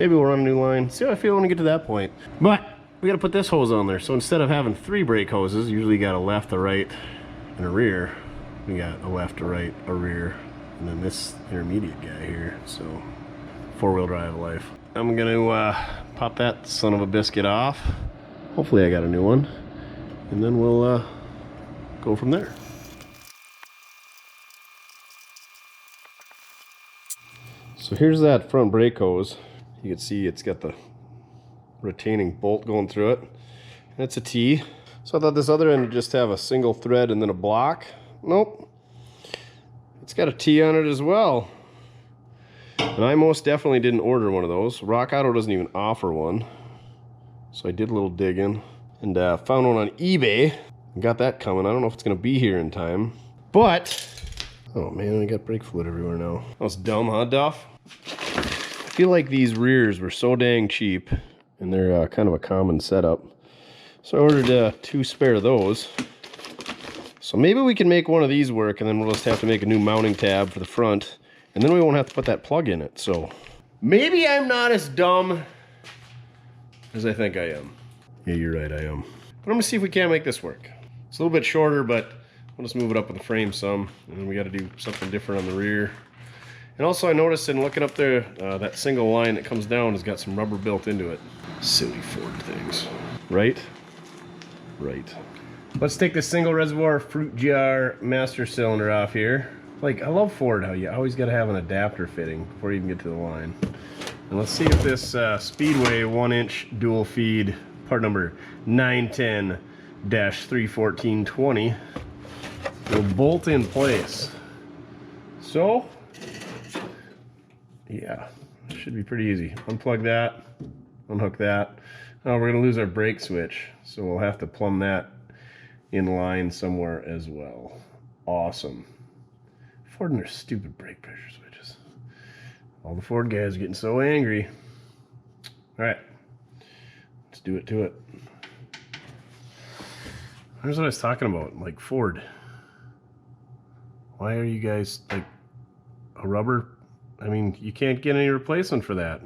Maybe we'll run a new line, see how I feel when we get to that point. But we gotta put this hose on there. So instead of having 3 brake hoses, usually you got a left, a right, and a rear, We got a left, a right, a rear, and then this intermediate guy here. So 4-wheel drive life. I'm gonna pop that son of a biscuit off. Hopefully I got a new one, and then we'll go from there. So here's that front brake hose. You can see it's got the retaining bolt going through it. And it's a T. So I thought this other end would just have a single thread and then a block. Nope. It's got a T on it as well. And I most definitely didn't order one of those. Rock Auto doesn't even offer one. So I did a little digging and found one on eBay. Got that coming. I don't know if it's gonna be here in time. But, oh man, I got brake fluid everywhere now. That was dumb, huh, Duff? I feel like these rears were so dang cheap, and they're kind of a common setup. So I ordered 2 spare of those. So maybe we can make one of these work, and then we'll just have to make a new mounting tab for the front, and then we won't have to put that plug in it. So maybe I'm not as dumb as I think I am. Yeah, you're right, I am. But I'm gonna see if we can't make this work. It's a little bit shorter, but we'll just move it up with the frame some, and then we got to do something different on the rear. And also I noticed in looking up there, that single line that comes down has got some rubber built into it. Silly Ford things. Right? Right. Let's take the single reservoir fruit jar master cylinder off here. Like, I love Ford how you always got to have an adapter fitting before you even get to the line. And let's see if this Speedway 1-inch dual feed part number 910-31420 will bolt in place. So, yeah, should be pretty easy. Unplug that, unhook that. Now we're gonna lose our brake switch, so we'll have to plumb that in line somewhere as well. Awesome. Ford and their stupid brake pressure switches. All the Ford guys are getting so angry. All right, let's do it to it. Here's what I was talking about, like Ford. Why are you guys like a rubber? I mean, you can't get any replacement for that.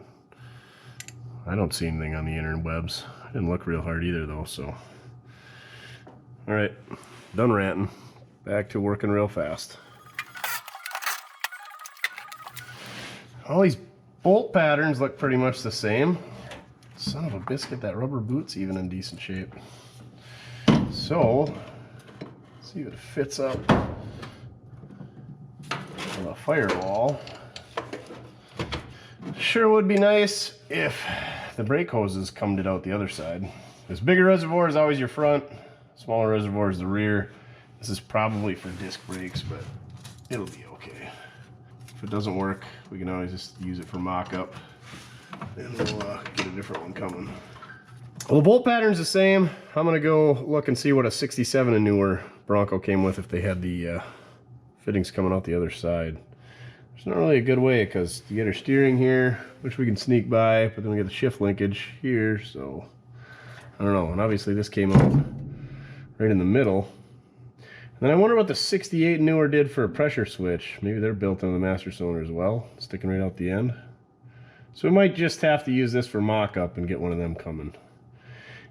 I don't see anything on the interwebs. I didn't look real hard either though, so. All right, done ranting. Back to working real fast. All these bolt patterns look pretty much the same. Son of a biscuit, that rubber boot's even in decent shape. So, let's see if it fits up on the firewall. Sure would be nice if the brake hoses comed it out the other side. This bigger reservoir is always your front, smaller reservoir is the rear. This is probably for disc brakes, but it'll be okay. If it doesn't work, we can always just use it for mock-up, and we'll get a different one coming. Well, the bolt pattern's the same. I'm gonna go look and see what a 67 and newer Bronco came with if they had the fittings coming out the other side. It's not really a good way because you get our steering here, which we can sneak by, but then we get the shift linkage here, so I don't know. And obviously this came out right in the middle. And then I wonder what the 68 newer did for a pressure switch. Maybe they're built on the master cylinder as well, sticking right out the end. So we might just have to use this for mock-up and get one of them coming.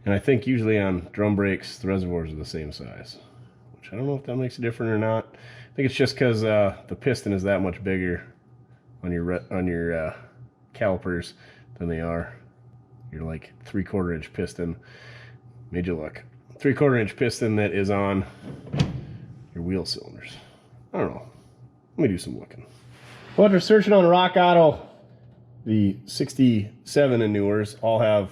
And I think usually on drum brakes, the reservoirs are the same size, which I don't know if that makes a difference or not. I think it's just because the piston is that much bigger on your calipers than they are your like 3/4 inch piston. Made you look. 3/4 inch piston that is on your wheel cylinders. I don't know. Let me do some looking. Well, after searching on Rock Auto, the 67 and newers all have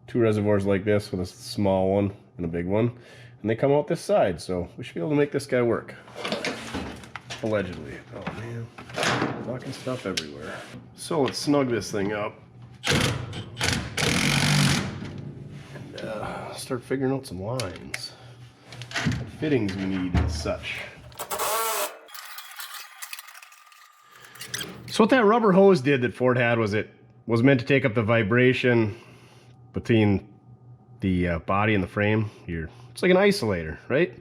2 reservoirs like this with a small one and a big one. And they come out this side, so we should be able to make this guy work. Allegedly. Oh man, fucking stuff everywhere. So let's snug this thing up and start figuring out some lines, what fittings we need and such. So what that rubber hose did that Ford had was it was meant to take up the vibration between the body and the frame. It's like an isolator, right?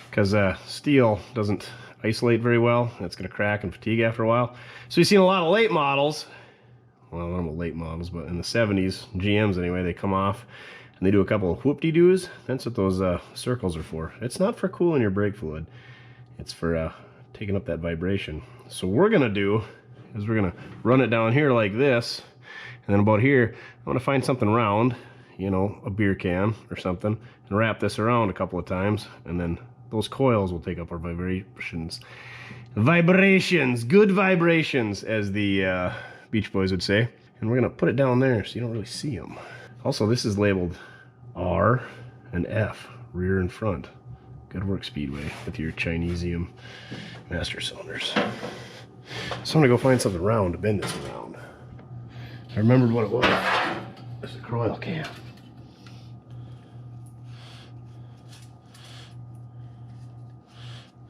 Because steel doesn't isolate very well. It's going to crack and fatigue after a while. So you've seen a lot of late models, well, I don't know about late models, but in the 70s, GMs anyway, they come off and they do a couple of whoop-de-doos. That's what those circles are for. It's not for cooling your brake fluid. It's for taking up that vibration. So what we're gonna do is we're gonna run it down here like this, and then about here, I'm gonna find something round, you know, a beer can or something, and wrap this around a couple of times, and then those coils will take up our vibrations. Vibrations, good vibrations, as the Beach Boys would say. And we're gonna put it down there so you don't really see them. Also, this is labeled R and F, rear and front. Good work, Speedway, with your Chinesium master cylinders. So I'm gonna go find something round to bend this around. I remembered what it was. It's a coil cam.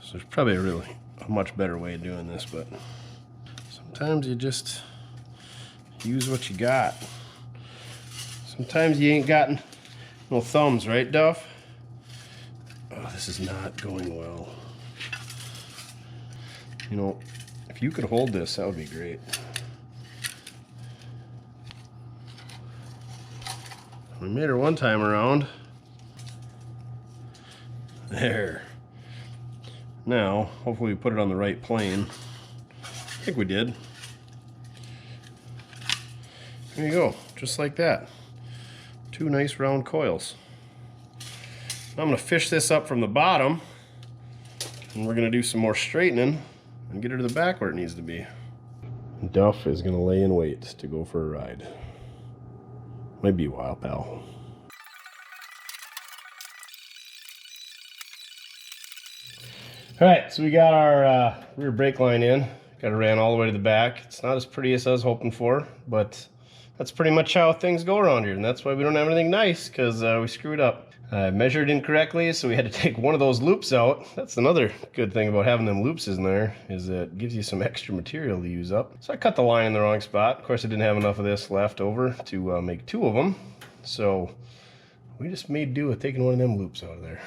So there's probably a much better way of doing this, but sometimes you just use what you got. Sometimes you ain't got no thumbs, right, Duff? Oh, this is not going well. You know, if you could hold this, that would be great. We made her one time around. There. Now, hopefully we put it on the right plane. I think we did. There you go, just like that. Two nice round coils. Now I'm gonna fish this up from the bottom, and we're gonna do some more straightening and get her to the back where it needs to be. Duff is gonna lay in wait to go for a ride. Might be a while, pal. All right, so we got our rear brake line in. Got it ran all the way to the back. It's not as pretty as I was hoping for, but that's pretty much how things go around here, and that's why we don't have anything nice, because we screwed up. I measured incorrectly, so we had to take one of those loops out. That's another good thing about having them loops in there, is that it gives you some extra material to use up. So I cut the line in the wrong spot. Of course, I didn't have enough of this left over to make two of them, so we just made do with taking one of them loops out of there.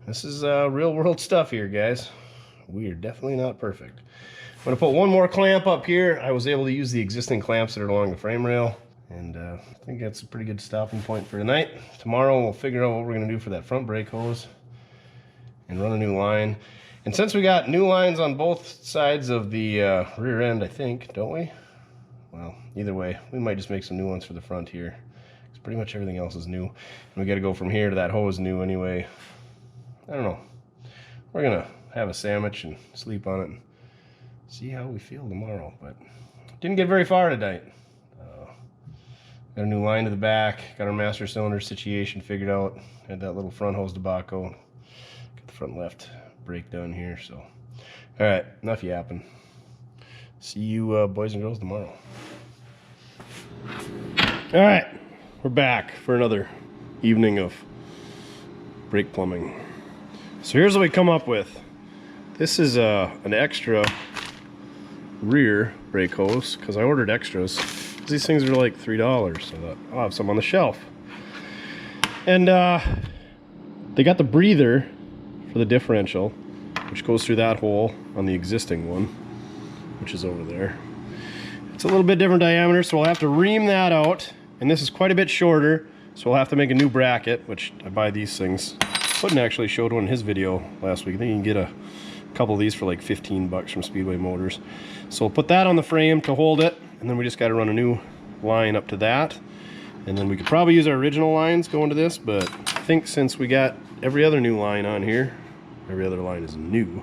This is real world stuff here, guys. We are definitely not perfect. I'm gonna put one more clamp up here. I was able to use the existing clamps that are along the frame rail, and I think that's a pretty good stopping point for tonight. Tomorrow we'll figure out what we're gonna do for that front brake hose and run a new line. And since we got new lines on both sides of the rear end, I think, don't we? Well, either way, we might just make some new ones for the front here, because pretty much everything else is new. And we gotta go from here to that hose new anyway. I don't know. We're gonna have a sandwich and sleep on it and see how we feel tomorrow, but didn't get very far tonight. Got a new line to the back, got our master cylinder situation figured out, had that little front hose debacle, got the front left brake done here, so. All right, enough yapping. See you boys and girls tomorrow. All right, we're back for another evening of brake plumbing. So here's what we come up with. This is an extra rear brake hose, because I ordered extras. These things are like $3, so I thought I'll have some on the shelf. And they got the breather for the differential, which goes through that hole on the existing one, which is over there. It's a little bit different diameter, so we'll have to ream that out. And this is quite a bit shorter, so we'll have to make a new bracket, which I buy these things. Puddin actually showed one in his video last week. I think you can get a couple of these for like 15 bucks from Speedway Motors. So we'll put that on the frame to hold it, and then we just got to run a new line up to that. And then we could probably use our original lines going to this, but I think since we got every other new line on here, every other line is new,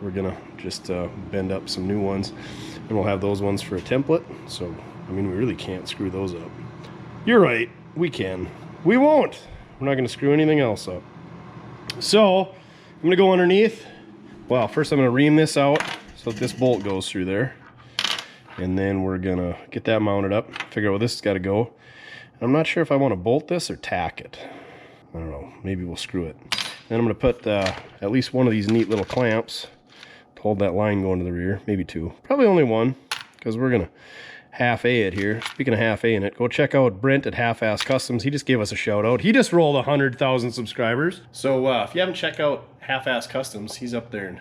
we're gonna just bend up some new ones, and we'll have those ones for a template. So, I mean, we really can't screw those up. You're right, we can. We won't. We're not gonna screw anything else up. So, I'm gonna go underneath. Well, first I'm gonna ream this out so that this bolt goes through there. And then we're gonna get that mounted up, figure out where this has gotta go. And I'm not sure if I wanna bolt this or tack it. I don't know, maybe we'll screw it. Then I'm gonna put at least one of these neat little clamps to hold that line going to the rear, maybe two. Probably only one, because we're gonna half-A it here. Speaking of half-A-ing it, go check out Brent at Half-Ass Customs. He just gave us a shout out. He just rolled 100,000 subscribers. So if you haven't checked out Half-Ass Customs, he's up there in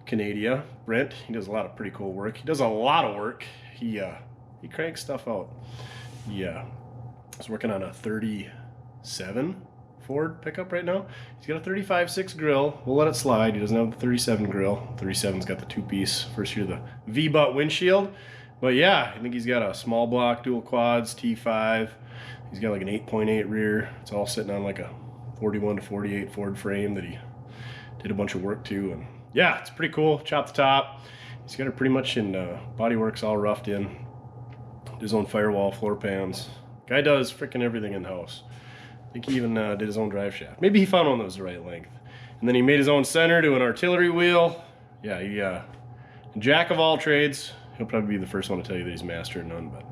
Canada. Brent, he does a lot of pretty cool work. He does a lot of work. He cranks stuff out. Yeah, I was working on a 37 Ford pickup right now. He's got a 35.6 grill. We'll let it slide. He doesn't have the 37 grill. 37's got the two-piece, first year the V-butt windshield. But yeah, I think he's got a small block dual quads, T5. He's got like an 8.8 rear. It's all sitting on like a 41 to 48 Ford frame that he did a bunch of work to. And yeah, it's pretty cool. Chopped the top. He's got it pretty much in bodyworks all roughed in. Did his own firewall, floor pans. Guy does freaking everything in the house. I think he even did his own drive shaft. Maybe he found one that was the right length. And then he made his own center to an artillery wheel. Yeah, he jack of all trades. He'll probably be the first one to tell you that he's master of none. But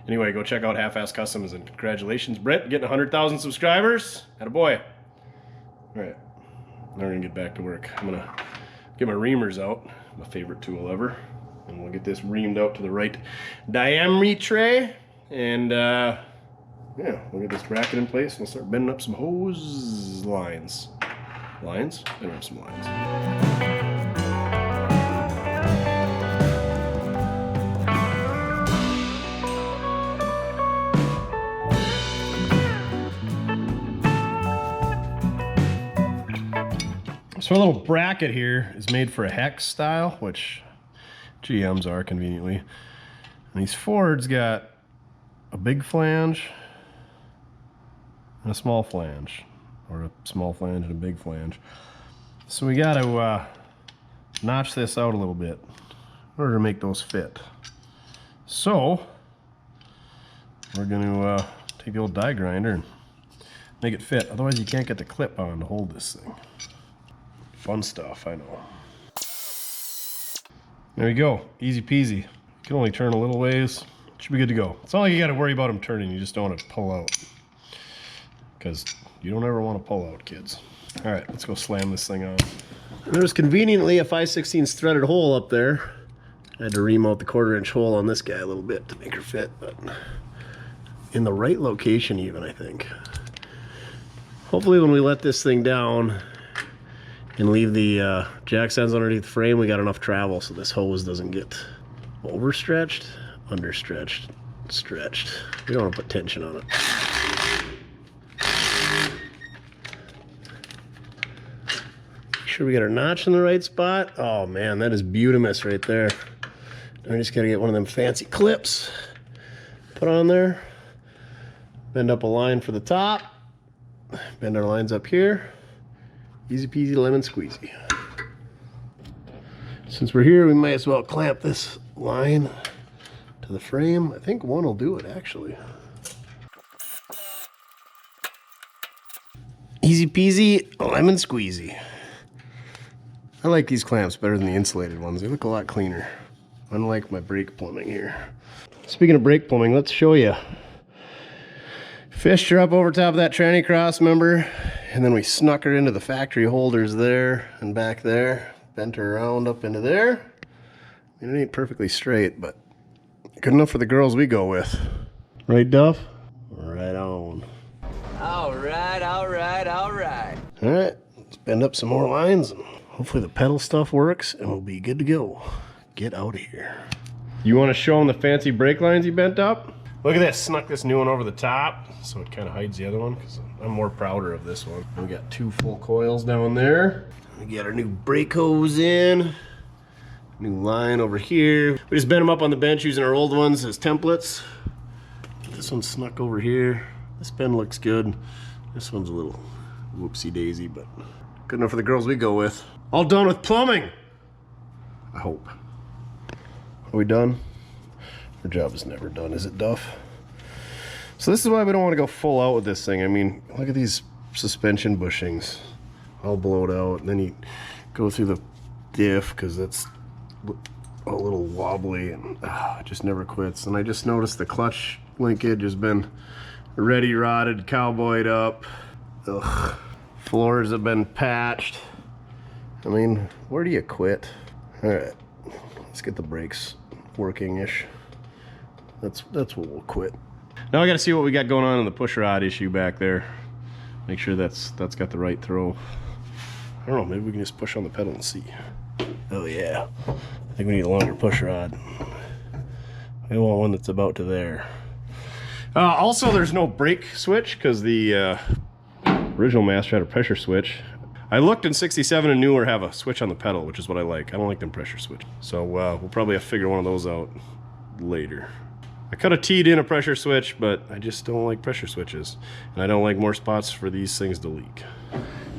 anyway, go check out Half-Ass Customs, and congratulations, Brett, getting 100,000 subscribers. Attaboy. All right, now we're gonna get back to work. I'm gonna get my reamers out, my favorite tool ever, and we'll get this reamed out to the right diameter. And yeah, we'll get this bracket in place and we'll start bending up some hose lines. Bending up some lines. So our little bracket here is made for a hex style, which GMs are conveniently. And these Fords got a big flange and a small flange, or a small flange and a big flange. So we got to notch this out a little bit in order to make those fit. So we're going to take the old die grinder and make it fit. Otherwise you can't get the clip on to hold this thing. Fun stuff, I know. There we go, easy peasy. You can only turn a little ways. Should be good to go. It's not like you got to worry about them turning. You just don't want to pull out, because you don't ever want to pull out, kids. All right, let's go slam this thing on. There's conveniently a 5/16 threaded hole up there. I had to ream out the 1/4-inch hole on this guy a little bit to make her fit, but in the right location even, I think. Hopefully when we let this thing down and leave the jack stands underneath the frame, we got enough travel so this hose doesn't get overstretched, understretched, stretched. We don't want to put tension on it. Make sure we got our notch in the right spot. Oh man, that is beautimous right there. Now we just gotta get one of them fancy clips, put on there, bend up a line for the top, bend our lines up here. Easy peasy lemon squeezy. Since we're here, we might as well clamp this line to the frame. I think one will do it, actually. Easy peasy lemon squeezy. I like these clamps better than the insulated ones. They look a lot cleaner, unlike my brake plumbing here. Speaking of brake plumbing, let's show you. Fished her up over top of that tranny cross, remember? And then we snuck her into the factory holders there and back there. Bent her around up into there. I mean, it ain't perfectly straight, but good enough for the girls we go with. Right, Duff? Right on. All right, all right, all right. All right, let's bend up some more lines, and hopefully the pedal stuff works, and we'll be good to go. Get out of here. You want to show them the fancy brake lines you bent up? Look at this, snuck this new one over the top, so it kind of hides the other one, because I'm more prouder of this one. We got 2 full coils down there. We got our new brake hose in. New line over here. We just bent them up on the bench using our old ones as templates. This one's snuck over here. This bend looks good. This one's a little whoopsie daisy, but good enough for the girls we go with. All done with plumbing, I hope. Are we done? Our job is never done, is it, Duff? So this is why we don't want to go full out with this thing. I mean, look at these suspension bushings all blowed out, and then you go through the diff because that's a little wobbly, and it just never quits. And I just noticed the clutch linkage has been ready rotted, cowboyed up. Ugh. Floors have been patched. I mean, where do you quit? All right, let's get the brakes working-ish. That's what we'll quit. Now I gotta see what we got going on in the push rod issue back there. Make sure that's got the right throw. I don't know, maybe we can just push on the pedal and see. Oh yeah, I think we need a longer push rod. I want one that's about to there. Also, there's no brake switch because the Original master had a pressure switch. I looked in 67 and newer have a switch on the pedal, which is what I like. I don't like them pressure switch. So we'll probably have to figure one of those out later. I could have teed in a pressure switch, but I just don't like pressure switches. And I don't like more spots for these things to leak.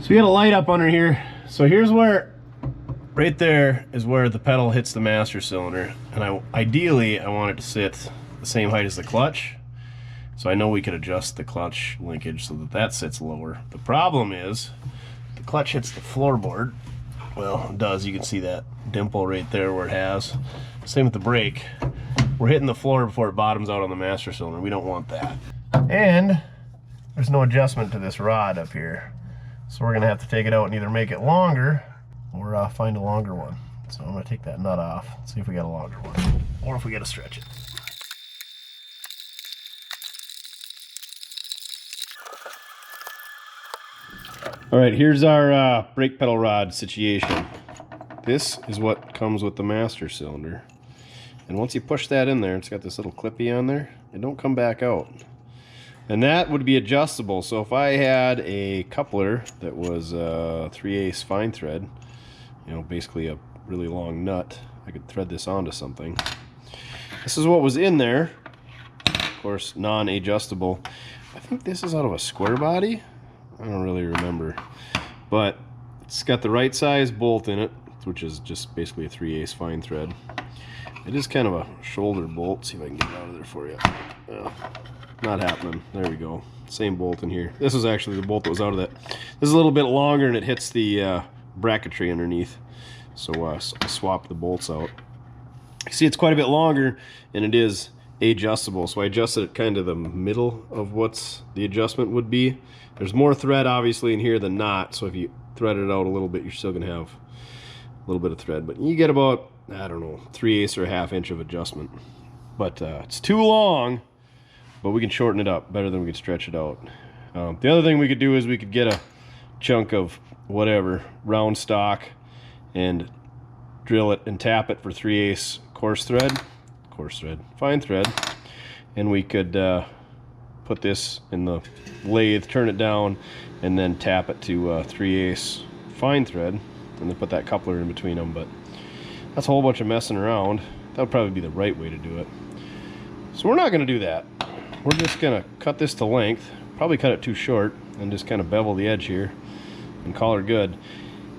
So we got a light up under here. So here's where, right there is where the pedal hits the master cylinder. And ideally, I want it to sit the same height as the clutch. So I know we could adjust the clutch linkage so that that sits lower. The problem is, the clutch hits the floorboard. Well, it does. You can see that dimple right there where it has. Same with the brake. We're hitting the floor before it bottoms out on the master cylinder. We don't want that. And there's no adjustment to this rod up here. So we're gonna have to take it out and either make it longer or find a longer one. So I'm gonna take that nut off, see if we got a longer one, or if we gotta stretch it. All right, here's our brake pedal rod situation. This is what comes with the master cylinder. And once you push that in there, it's got this little clippy on there. It don't come back out. And that would be adjustable. So if I had a coupler that was 3/8 fine thread, you know, basically a really long nut, I could thread this onto something. This is what was in there. Of course, non-adjustable. I think this is out of a square body. I don't really remember, but it's got the right size bolt in it, which is just basically a 3/8 fine thread. It is kind of a shoulder bolt. See if I can get it out of there for you. Not happening. There we go. Same bolt in here. This is actually the bolt that was out of that. This is a little bit longer and it hits the bracketry underneath. So I swapped the bolts out. You see, it's quite a bit longer and it is adjustable. So I adjusted it kind of the middle of what's the adjustment would be. There's more thread obviously in here than not, so if you thread it out a little bit, you're still gonna have a little bit of thread, but you get about, I don't know, 3/8 or a ½ inch of adjustment. But it's too long, but we can shorten it up better than we could stretch it out. The other thing we could do is we could get a chunk of whatever, round stock, and drill it and tap it for 3/8 fine thread, and we could put this in the lathe, turn it down, and then tap it to 3/8 fine thread, and then put that coupler in between them. But that's a whole bunch of messing around. That would probably be the right way to do it. So we're not going to do that. We're just going to cut this to length, probably cut it too short, and just kind of bevel the edge here and call her good.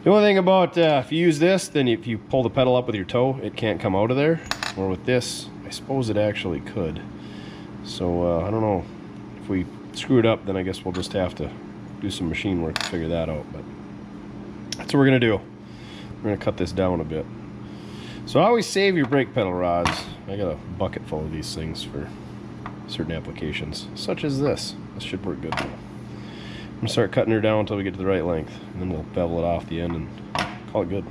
The only thing about if you use this, then if you pull the pedal up with your toe, it can't come out of there. Or with this, I suppose it actually could. So I don't know. If we screw it up, then I guess we'll just have to do some machine work to figure that out. But that's what we're gonna do. We're gonna cut this down a bit. So always save your brake pedal rods. I got a bucket full of these things for certain applications, such as this. This should work good now. I'm gonna start cutting her down until we get to the right length, and then we'll bevel it off the end and call it good.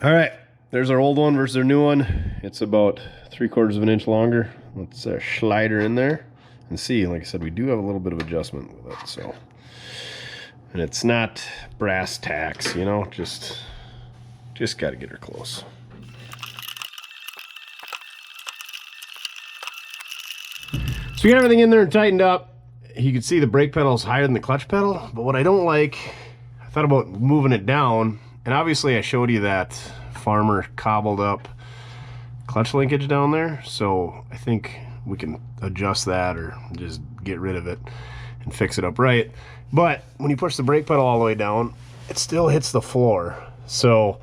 All right, there's our old one versus our new one. It's about 3/4 of an inch longer. Let's slide her in there and see. Like I said, we do have a little bit of adjustment with it. So, and it's not brass tacks, you know, just got to get her close. So we got everything in there and tightened up. You can see the brake pedal is higher than the clutch pedal, but what I don't like, I thought about moving it down. And obviously I showed you that farmer cobbled up clutch linkage down there. So I think we can adjust that or just get rid of it and fix it up right. But when you push the brake pedal all the way down, it still hits the floor. So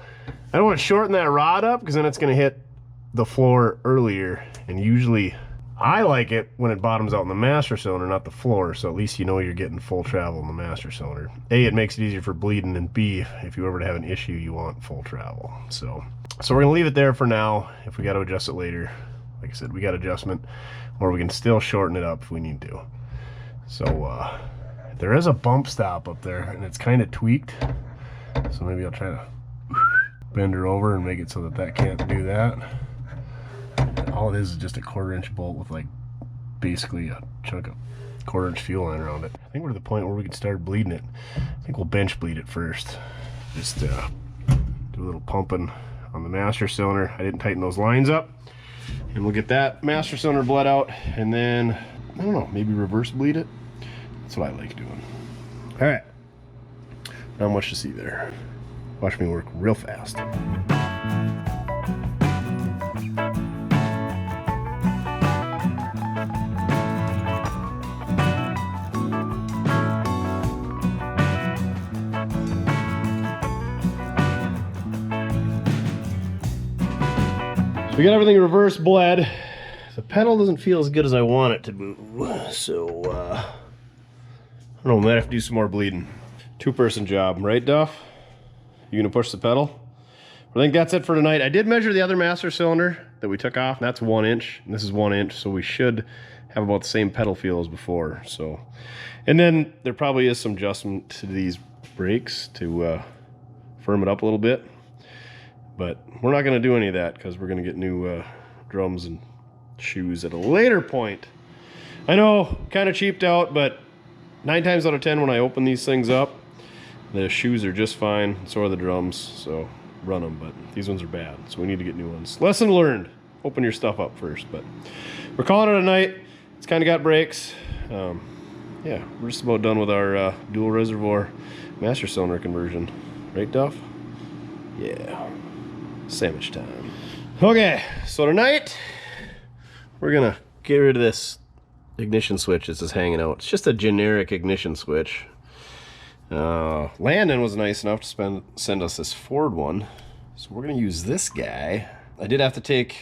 I don't want to shorten that rod up because then it's going to hit the floor earlier. And usually I like it when it bottoms out in the master cylinder, not the floor, so at least you know you're getting full travel in the master cylinder. A, it makes it easier for bleeding, and B, if you ever have an issue, you want full travel. So we're gonna leave it there for now. If we gotta adjust it later, like I said, we got adjustment, or we can still shorten it up if we need to. So there is a bump stop up there, and it's kind of tweaked, so maybe I'll try to bend her over and make it so that that can't do that. All it is just a 1/4 inch bolt with like basically a chunk of 1/4 inch fuel line around it. I think we're to the point where we can start bleeding it. I think we'll bench bleed it first. Just Do a little pumping on the master cylinder. I didn't tighten those lines up. And we'll get that master cylinder bled out, and then, I don't know, maybe reverse bleed it. That's what I like doing. All right, not much to see there. Watch me work real fast. We got everything reverse bled. The pedal doesn't feel as good as I want it to move, so I don't know, might have to do some more bleeding. Two-person job, right, Duff? You gonna push the pedal? I think that's it for tonight. I did measure the other master cylinder that we took off, and that's 1 inch, and this is 1 inch, so we should have about the same pedal feel as before. So, and then there probably is some adjustment to these brakes to firm it up a little bit. But we're not going to do any of that because we're going to get new drums and shoes at a later point. I know, kind of cheaped out, but 9 times out of 10 when I open these things up, the shoes are just fine, so are the drums, so run them, but these ones are bad, so we need to get new ones. Lesson learned, open your stuff up first, but we're calling it a night. It's kind of got brakes. Yeah, we're just about done with our dual reservoir master cylinder conversion. Right, Duff? Yeah. Sandwich time. Okay, so tonight we're gonna get rid of this ignition switch that's just hanging out. It's just a generic ignition switch. Landon was nice enough to send us this Ford one, so we're gonna use this guy. I did have to take,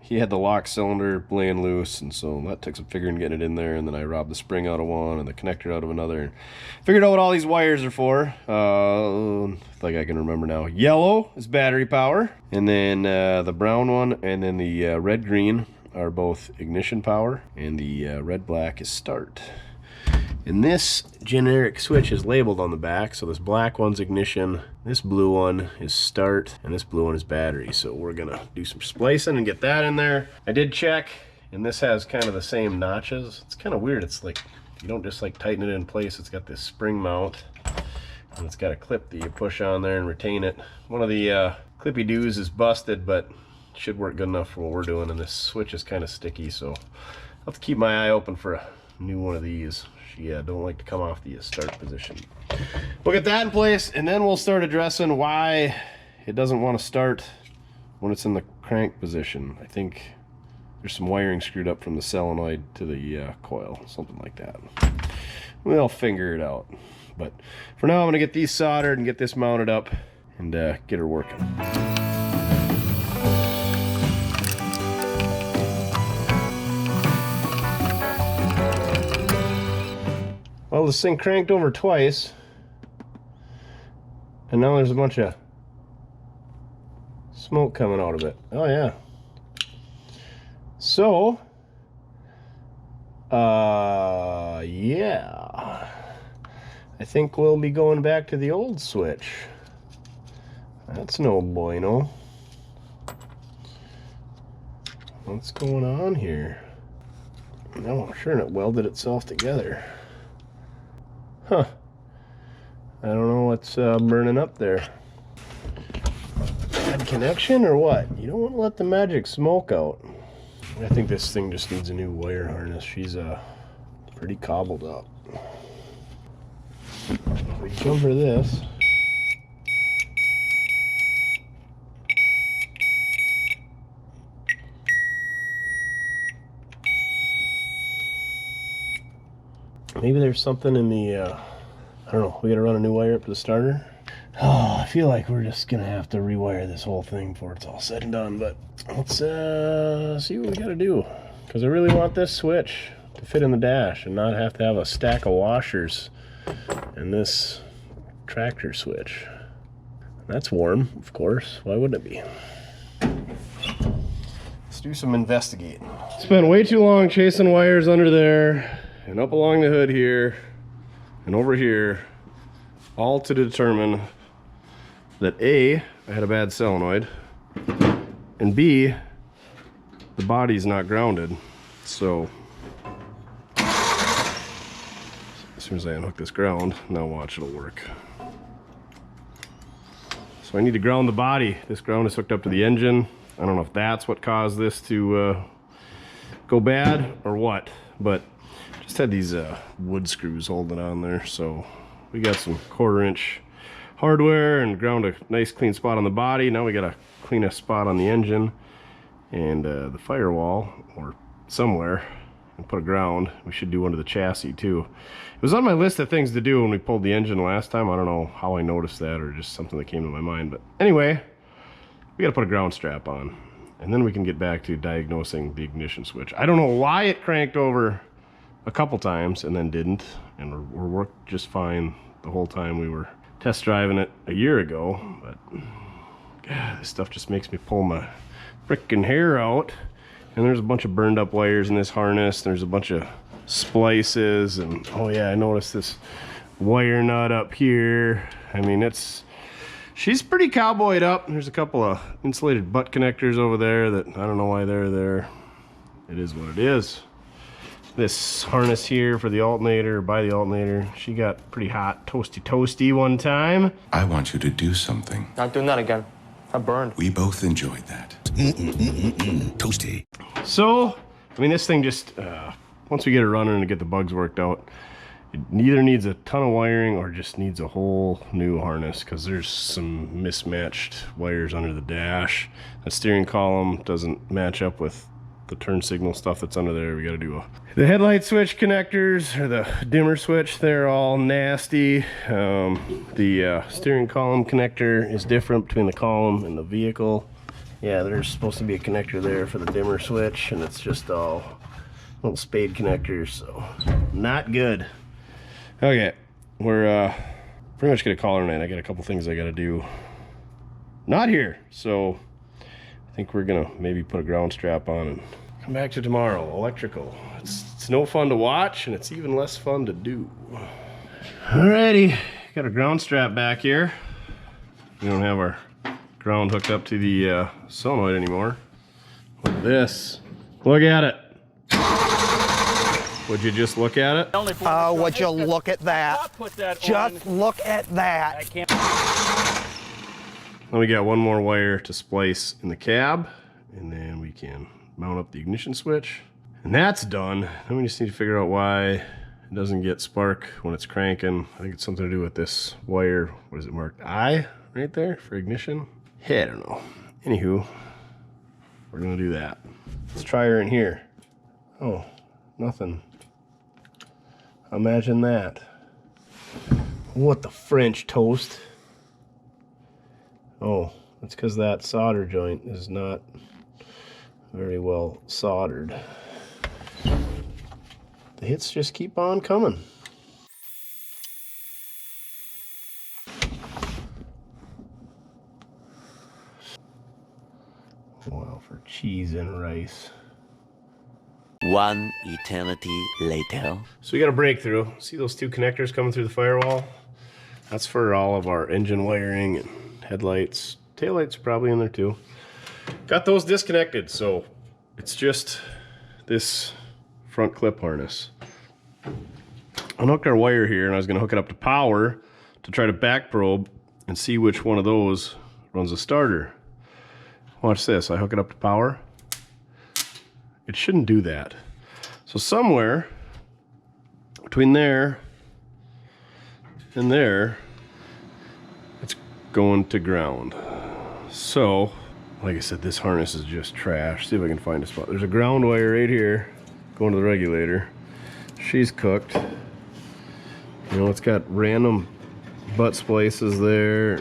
he had the lock cylinder laying loose, and so that took some figuring getting it in there, and then I robbed the spring out of one and the connector out of another, and figured out what all these wires are for. Like I can remember now. Yellow is battery power, and then the brown one and then the red green are both ignition power, and the red black is start. And this generic switch is labeled on the back, so this black one's ignition, this blue one is start, and this blue one is battery. So we're gonna do some splicing and get that in there. I did check, and this has kind of the same notches. It's kind of weird. It's like, you don't just like tighten it in place. It's got this spring mount, and it's got a clip that you push on there and retain it. One of the clippy doos is busted, but it should work good enough for what we're doing, and this switch is kind of sticky, so I'll have to keep my eye open for a new one of these. Yeah, don't like to come off the start position. We'll get that in place, and then we'll start addressing why it doesn't want to start when it's in the crank position. I think there's some wiring screwed up from the solenoid to the coil, something like that. We'll figure it out. But for now, I'm going to get these soldered and get this mounted up and get her working. Well, this thing cranked over twice, and now there's a bunch of smoke coming out of it. Oh yeah. So, yeah, I think we'll be going back to the old switch. That's no bueno. What's going on here? No, I'm sure it welded itself together. Huh. I don't know what's burning up there. Bad connection or what? You don't want to let the magic smoke out. I think this thing just needs a new wire harness. She's pretty cobbled up. We cover this. Maybe there's something in the, I don't know, we gotta run a new wire up to the starter. Oh, I feel like we're just gonna have to rewire this whole thing before it's all said and done, but let's see what we gotta do. Because I really want this switch to fit in the dash and not have to have a stack of washers and this tractor switch. That's warm, of course. Why wouldn't it be? Let's do some investigating. Spent way too long chasing wires under there and up along the hood here and over here, all to determine that A, I had a bad solenoid, and B, the body's not grounded. So as soon as I unhook this ground, now watch, it'll work. So I need to ground the body. This ground is hooked up to the engine. I don't know if that's what caused this to go bad or what, but just had these wood screws holding it on there. So we got some 1/4 inch hardware and ground a nice clean spot on the body. Now we got to clean a spot on the engine and the firewall or somewhere and put a ground. We should do one to the chassis too. It was on my list of things to do when we pulled the engine last time. I don't know how I noticed that or just something that came to my mind, but anyway, we got to put a ground strap on and then we can get back to diagnosing the ignition switch. I don't know why it cranked over a couple times and then didn't, and we're worked just fine the whole time we were test driving it a year ago. But God, this stuff just makes me pull my frickin' hair out. And there's a bunch of burned up wires in this harness. There's a bunch of splices, and oh yeah, I noticed this wire nut up here. I mean, she's pretty cowboyed up. There's a couple of insulated butt connectors over there that I don't know why they're there. It is what it is. This harness here for the alternator, by the alternator, she got pretty hot, toasty one time. I want you to do something. Not doing that again. I burned. We both enjoyed that. Toasty. So, I mean, this thing just, once we get it running and get the bugs worked out, it neither needs a ton of wiring or just needs a whole new harness, because there's some mismatched wires under the dash. The steering column doesn't match up with the turn signal stuff that's under there. We got to do the headlight switch connectors or the dimmer switch, they're all nasty. The steering column connector is different between the column and the vehicle. Yeah, there's supposed to be a connector there for the dimmer switch, and it's just all little spade connectors, so not good. Okay, we're pretty much gonna call her tonight. I got a couple things I gotta do not here, so I think we're gonna maybe put a ground strap on and come back to tomorrow. Electrical. It's no fun to watch, and it's even less fun to do. Alrighty, got a ground strap back here. We don't have our ground hooked up to the solenoid anymore. Look at this. Look at it. Would you just look at it? Oh, would you look at that? Just look at that. Then we got one more wire to splice in the cab, and then we can mount up the ignition switch. And that's done. Then we just need to figure out why it doesn't get spark when it's cranking. I think it's something to do with this wire. What is it marked? I right there for ignition? Hey, I don't know. Anywho, we're gonna do that. Let's try her in here. Oh, nothing. Imagine that. What the French toast? Oh, that's because that solder joint is not very well soldered. The hits just keep on coming. Wow, for cheese and rice. One eternity later. So we got a breakthrough. See those two connectors coming through the firewall? That's for all of our engine wiring and headlights. Taillights are probably in there too. Got those disconnected, so it's just this front clip harness. Unhooked our wire here, and I was going to hook it up to power to try to back probe and see which one of those runs a starter. Watch this. I hook it up to power. It shouldn't do that. So somewhere between there and there, it's going to ground. So, like I said, this harness is just trash. See if I can find a spot. There's a ground wire right here going to the regulator. She's cooked. You know, it's got random butt splices there.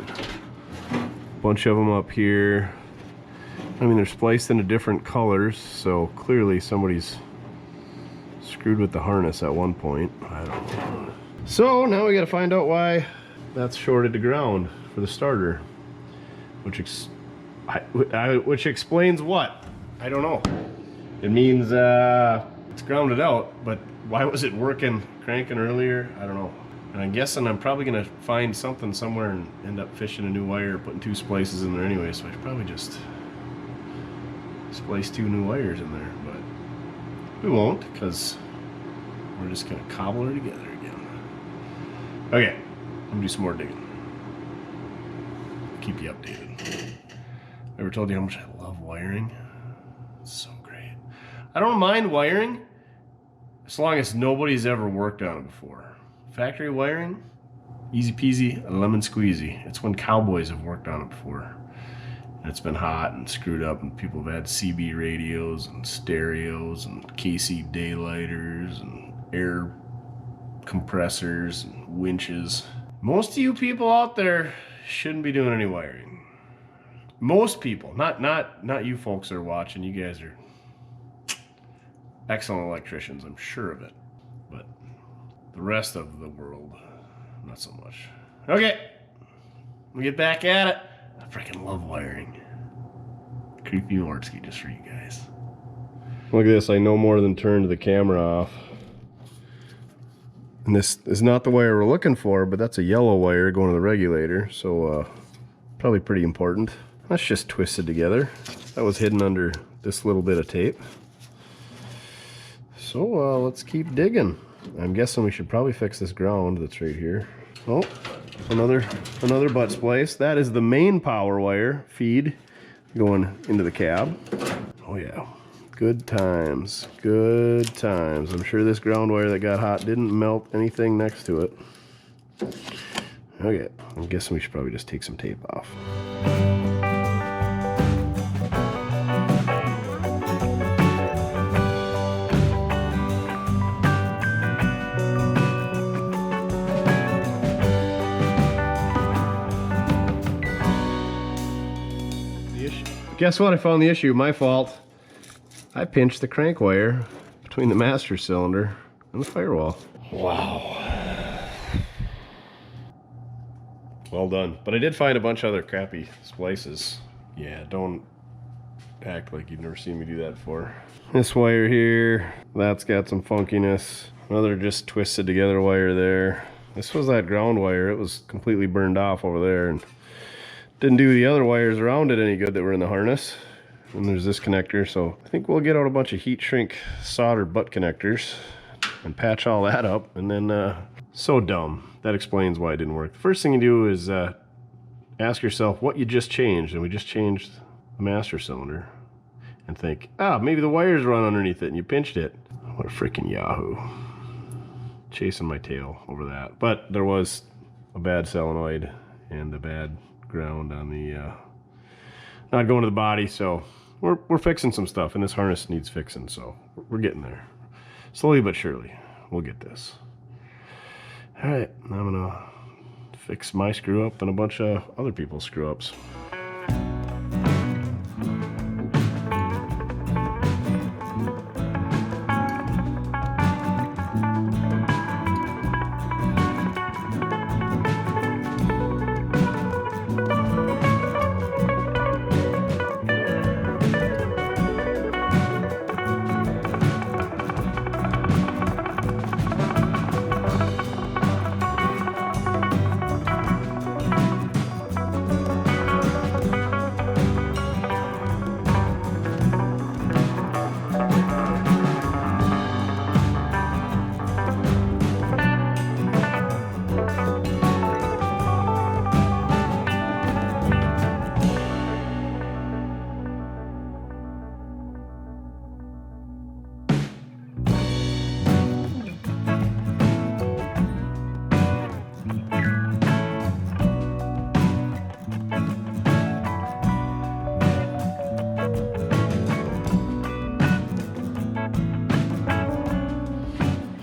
A bunch of them up here. I mean, they're spliced into different colors, so clearly somebody's screwed with the harness at one point. I don't know. So now we got to find out why that's shorted to ground for the starter, which explains what? I don't know. It means it's grounded out, but why was it working, cranking earlier? I don't know. And I'm guessing I'm probably gonna find something somewhere and end up fishing a new wire, putting two splices in there anyway, so I should probably just splice two new wires in there, but we won't, because we're just gonna cobble her together again. Okay, I'm gonna do some more digging. keep you updated. Ever told you how much I love wiring? It's so great. I don't mind wiring as long as nobody's ever worked on it before. Factory wiring, easy peasy, lemon squeezy. It's when cowboys have worked on it before. And it's been hot and screwed up, and people have had CB radios and stereos and KC daylighters and air compressors and winches. Most of you people out there shouldn't be doing any wiring. Most people, not you folks that are watching. You guys are excellent electricians, I'm sure of it. But the rest of the world, not so much. Okay, we get back at it. I freaking love wiring. Creepy Mortske just for you guys. Look at this, I no more than turned the camera off. And this is not the wire we're looking for, but that's a yellow wire going to the regulator, so probably pretty important. That's just twisted together. That was hidden under this little bit of tape. So let's keep digging. I'm guessing we should probably fix this ground that's right here. Oh, another butt splice. That is the main power wire feed going into the cab. Oh yeah, good times, good times. I'm sure this ground wire that got hot didn't melt anything next to it. Okay, I'm guessing we should probably just take some tape off. Guess what? I found the issue. My fault. I pinched the crank wire between the master cylinder and the firewall. Wow. Well done. But I did find a bunch of other crappy splices. Yeah, don't act like you've never seen me do that before. This wire here, that's got some funkiness. Another just twisted together wire there. This was that ground wire. It was completely burned off over there, and didn't do the other wires around it any good that were in the harness. And there's this connector, so I think we'll get out a bunch of heat shrink solder butt connectors and patch all that up. And then, so dumb. That explains why it didn't work. The first thing you do is ask yourself what you just changed. And we just changed the master cylinder. And think, maybe the wires run underneath it and you pinched it. What a freaking yahoo. Chasing my tail over that. But there was a bad solenoid and a bad ground on the not going to the body, so we're fixing some stuff, and this harness needs fixing, so we're getting there slowly but surely. We'll get this. All right, I'm gonna fix my screw up and a bunch of other people's screw ups.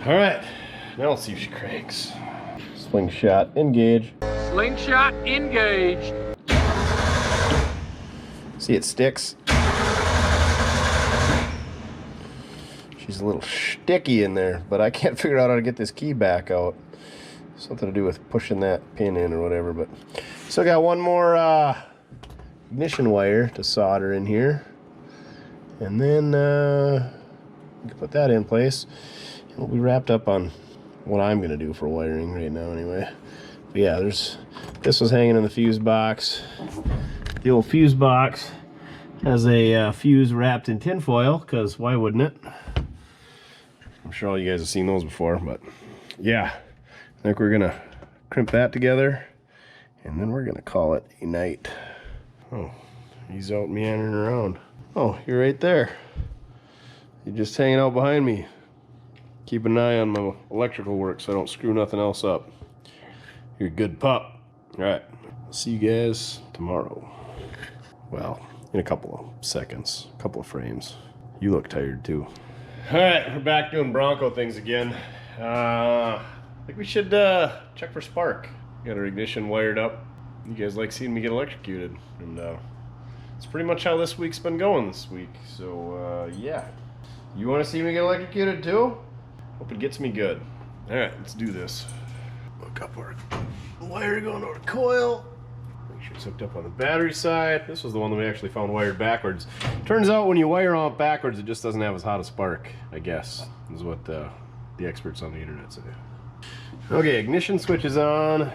All right, now let's see if she cranks. Slingshot, engage. Slingshot, engaged. See, it sticks. She's a little sticky in there, but I can't figure out how to get this key back out. Something to do with pushing that pin in or whatever, but still got one more ignition wire to solder in here. And then we can put that in place. And we'll be wrapped up on what I'm gonna do for wiring right now anyway. But yeah, this was hanging in the fuse box. The old fuse box has a fuse wrapped in tin foil, because why wouldn't it? I'm sure all you guys have seen those before, but yeah. I think we're gonna crimp that together And then we're gonna call it a night. Oh, he's out meandering around. Oh, you're right there. You're just hanging out behind me. Keep an eye on my electrical work so I don't screw nothing else up. You're a good pup. All right, see you guys tomorrow. Well, in a couple of seconds, a couple of frames. You look tired too. All right, we're back doing Bronco things again. I think we should check for spark. Got our ignition wired up. You guys like seeing me get electrocuted, and it's pretty much how this week's been going this week. So yeah, you want to see me get electrocuted too? Hope it gets me good. All right, let's do this. Hook up our wire going over the coil. Make sure it's hooked up on the battery side. This was the one that we actually found wired backwards. Turns out when you wire on backwards, it just doesn't have as hot a spark, I guess, is what the experts on the internet say. Okay, ignition switch is on.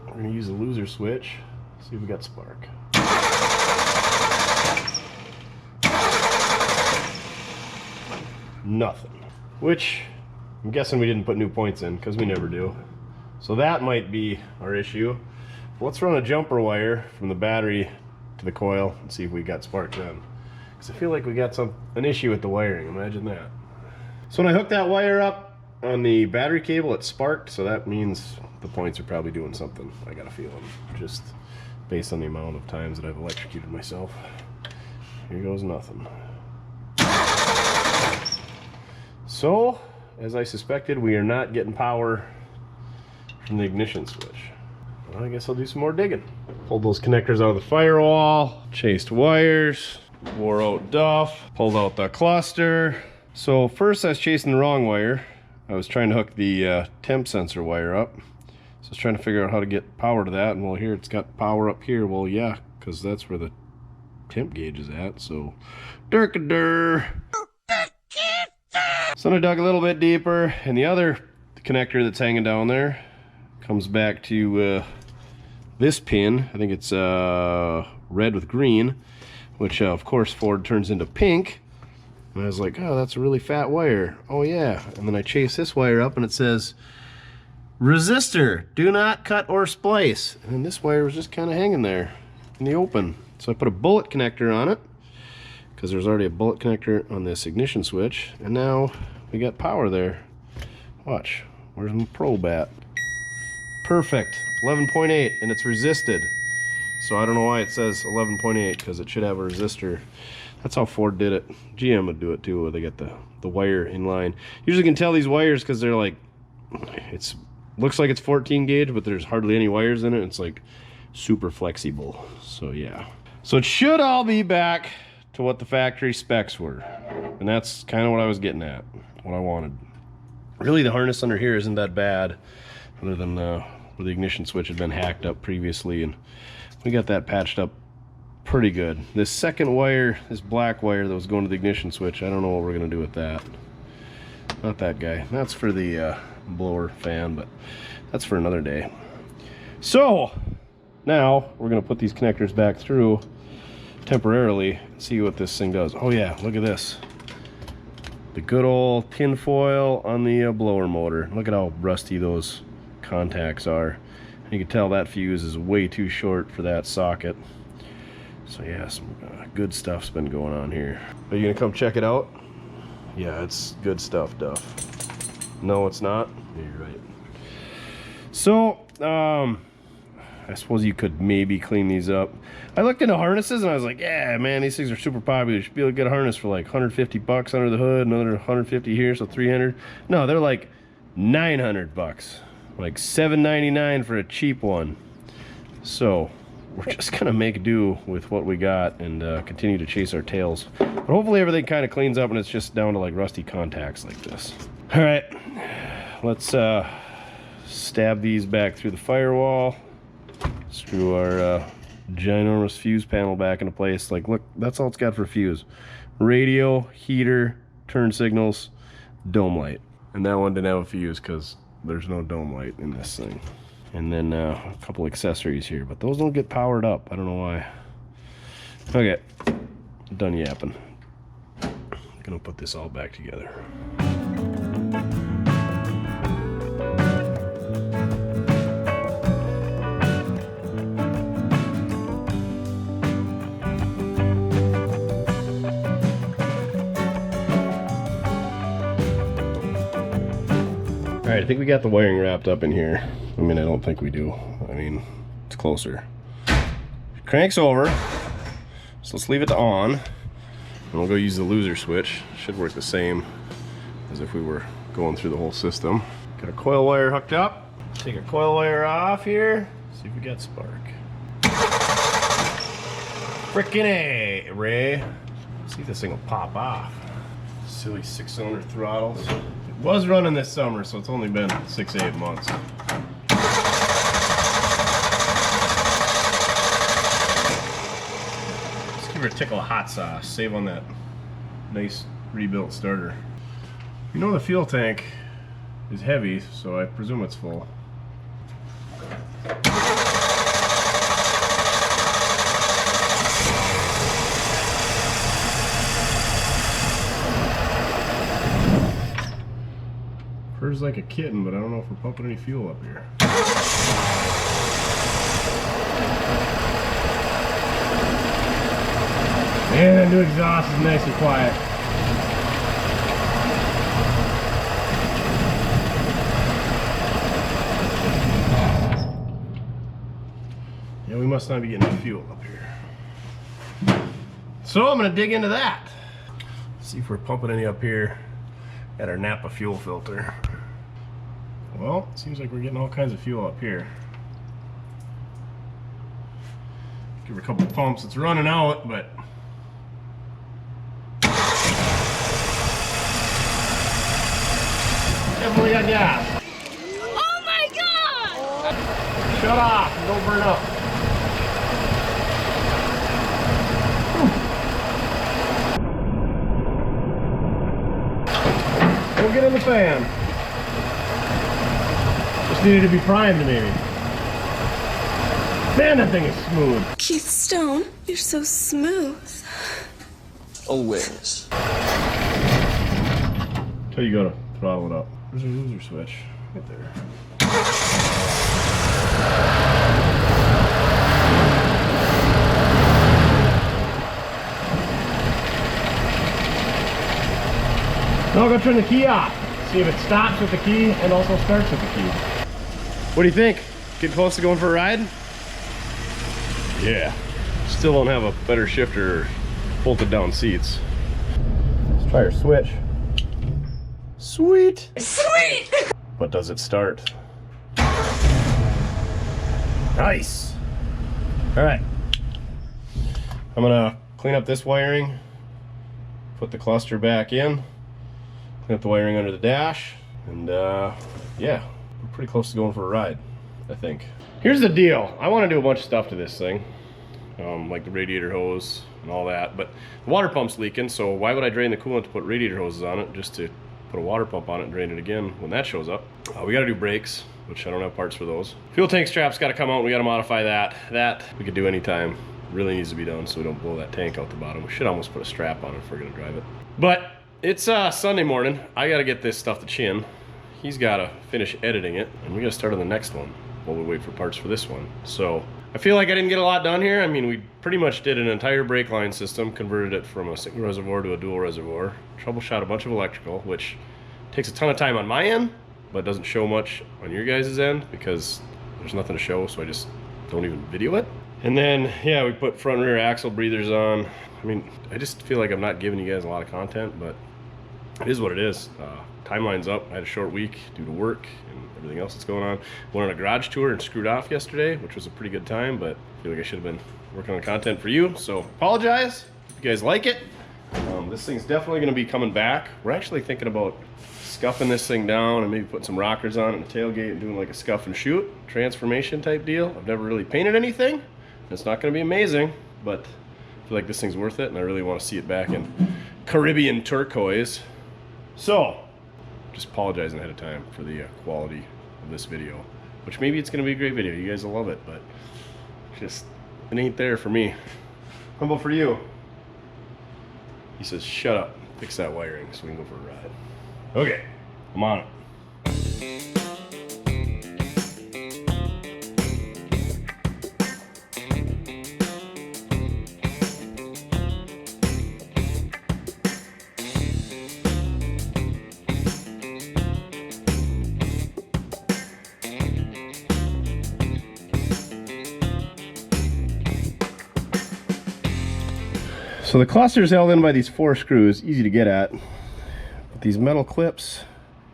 We're gonna use a loser switch. See if we got spark. Nothing. Which, I'm guessing we didn't put new points in, because we never do. So that might be our issue. Let's run a jumper wire from the battery to the coil and see if we got spark then. Because I feel like we got an issue with the wiring, imagine that. So when I hooked that wire up on the battery cable, it sparked, so that means the points are probably doing something, I got a feeling, just based on the amount of times that I've electrocuted myself. Here goes nothing. So, as I suspected, we are not getting power from the ignition switch. Well, I guess I'll do some more digging. Pulled those connectors out of the firewall, chased wires, wore out Duff, pulled out the cluster. So first I was chasing the wrong wire. I was trying to hook the temp sensor wire up. So I was trying to figure out how to get power to that, and well, here it's got power up here. Well, yeah, because that's where the temp gauge is at, so durk-a-dur. So then I dug a little bit deeper, and the other connector that's hanging down there comes back to this pin. I think it's red with green, which of course Ford turns into pink. And I was like, oh, that's a really fat wire. Oh yeah. And then I chase this wire up and it says, resistor, do not cut or splice. And this wire was just kind of hanging there in the open. So I put a bullet connector on it, because there's already a bullet connector on this ignition switch. And now we got power there. Watch, where's my probe at? Perfect, 11.8, and it's resisted. So I don't know why it says 11.8, because it should have a resistor. That's how Ford did it. GM would do it too, where they get the wire in line. Usually you can tell these wires because they're like, looks like it's 14 gauge, but there's hardly any wires in it. It's like super flexible. So yeah. So it should all be back to what the factory specs were. And that's kind of what I was getting at, what I wanted. Really the harness under here isn't that bad, other than where the ignition switch had been hacked up previously, and we got that patched up pretty good. This second wire, this black wire that was going to the ignition switch, I don't know what we're gonna do with that. Not that guy. That's for the blower fan, but that's for another day. So now we're gonna put these connectors back through temporarily and see what this thing does. Oh yeah, look at this. The good old tin foil on the blower motor. Look at how rusty those contacts are. You can tell that fuse is way too short for that socket. So yeah, some good stuff's been going on here. Are you gonna come check it out? Yeah, it's good stuff, Duff. No, it's not? Yeah, you're right. So, I suppose you could maybe clean these up. I looked into harnesses and I was like, yeah, man, these things are super popular. You should be able to get a harness for like 150 bucks under the hood, another 150 here, so 300. No, they're like 900 bucks. Like $7.99 for a cheap one. So we're just gonna make do with what we got and continue to chase our tails. But hopefully everything kind of cleans up and it's just down to like rusty contacts like this. All right, let's stab these back through the firewall. Screw our ginormous fuse panel back into place. Like, look, that's all it's got for fuse. Radio, heater, turn signals, dome light. And that one didn't have a fuse because there's no dome light in this thing. And then a couple accessories here, but those don't get powered up. I don't know why. Okay, done yapping. Gonna put this all back together. Alright, I think we got the wiring wrapped up in here. I mean, I don't think we do. I mean, it's closer. Cranks over. So let's leave it to on. And we'll go use the loser switch. Should work the same as if we were going through the whole system. Got a coil wire hooked up. Take our coil wire off here. See if we got spark. Frickin' A, Ray. See if this thing will pop off. Silly 6-cylinder throttles. It was running this summer, so it's only been 6 to 8 months. Let's give her a tickle of hot sauce. Save on that nice rebuilt starter. You know the fuel tank is heavy, so I presume it's full. Purrs like a kitten, but I don't know if we're pumping any fuel up here. And that new exhaust is nice and quiet. Yeah, we must not be getting fuel up here. So I'm gonna dig into that. See if we're pumping any up here at our Napa fuel filter. Well, it seems like we're getting all kinds of fuel up here. Give her a couple pumps. It's running out, but definitely got gas. Oh my god! Shut off and don't burn up. Don't get in the fan. Just needed to be primed maybe. Man, that thing is smooth. Keith Stone, you're so smooth. Always. Until you go to throttle it up. There's a loser switch right there. Now I'll go turn the key off. See if it stops with the key and also starts with the key. What do you think? Get close to going for a ride? Yeah. Still don't have a better shifter or bolted down seats. Let's try our switch. Sweet! Sweet! But does it start? Nice! Alright. I'm gonna clean up this wiring, put the cluster back in, clean up the wiring under the dash, and yeah, we're pretty close to going for a ride, I think. Here's the deal. I want to do a bunch of stuff to this thing, like the radiator hose and all that, but the water pump's leaking, so why would I drain the coolant to put radiator hoses on it just to put a water pump on it and drain it again when that shows up? We got to do brakes, which I don't have parts for those. Fuel tank strap's got to come out. We got to modify that. That we could do anytime. Really needs to be done so we don't blow that tank out the bottom. We should almost put a strap on it if we're going to drive it. But it's Sunday morning. I got to get this stuff to Chin. He's got to finish editing it, and we got to start on the next one while we wait for parts for this one. So I feel like I didn't get a lot done here. I mean, we pretty much did an entire brake line system, converted it from a single reservoir to a dual reservoir, troubleshot a bunch of electrical, which takes a ton of time on my end, but doesn't show much on your guys' end because there's nothing to show, so I just don't even video it. And then, yeah, we put front and rear axle breathers on. I mean, I just feel like I'm not giving you guys a lot of content, but it is what it is. Timeline's up. I had a short week due to work and everything else that's going on. Went on a garage tour and screwed off yesterday, which was a pretty good time, but I feel like I should have been working on content for you, so apologize if you guys like it. This thing's definitely going to be coming back. We're actually thinking about scuffing this thing down and maybe putting some rockers on it and a tailgate and doing like a scuff and shoot transformation type deal. I've never really painted anything. It's not going to be amazing, but I feel like this thing's worth it, and I really want to see it back in Caribbean turquoise. So, just apologizing ahead of time for the quality of this video, which maybe it's going to be a great video. You guys will love it, but just, it ain't there for me. How about for you? He says, shut up, fix that wiring so we can go for a ride. Okay, I'm on it. So the cluster's held in by these 4 screws, easy to get at. But these metal clips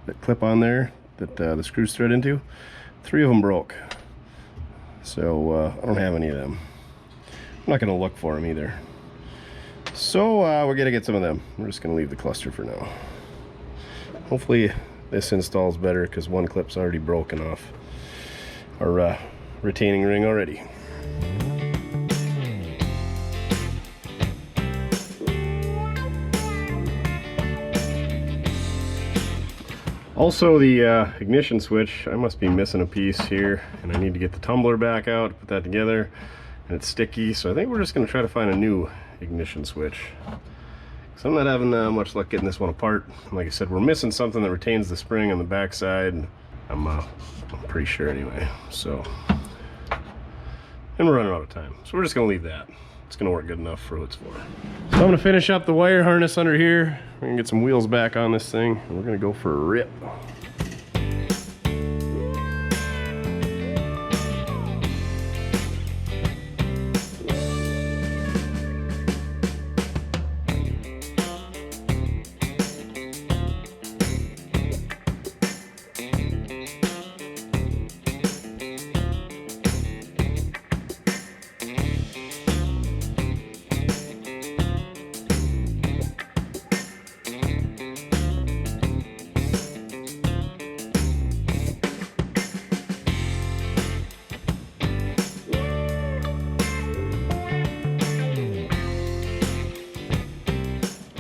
that clip on there that the screws thread into, 3 of them broke. So I don't have any of them. I'm not gonna look for them either. So we're gonna get some of them. We're just gonna leave the cluster for now. Hopefully this installs better because one clip's already broken off our retaining ring already. Also the ignition switch, I must be missing a piece here and I need to get the tumbler back out, put that together, and it's sticky, so I think we're just going to try to find a new ignition switch. So I'm not having much luck getting this one apart. Like I said, we're missing something that retains the spring on the back side. I'm pretty sure anyway, so. And we're running out of time, so we're just going to leave that. It's going to work good enough for what it's for. So I'm going to finish up the wire harness under here. We're going to get some wheels back on this thing, and we're going to go for a rip.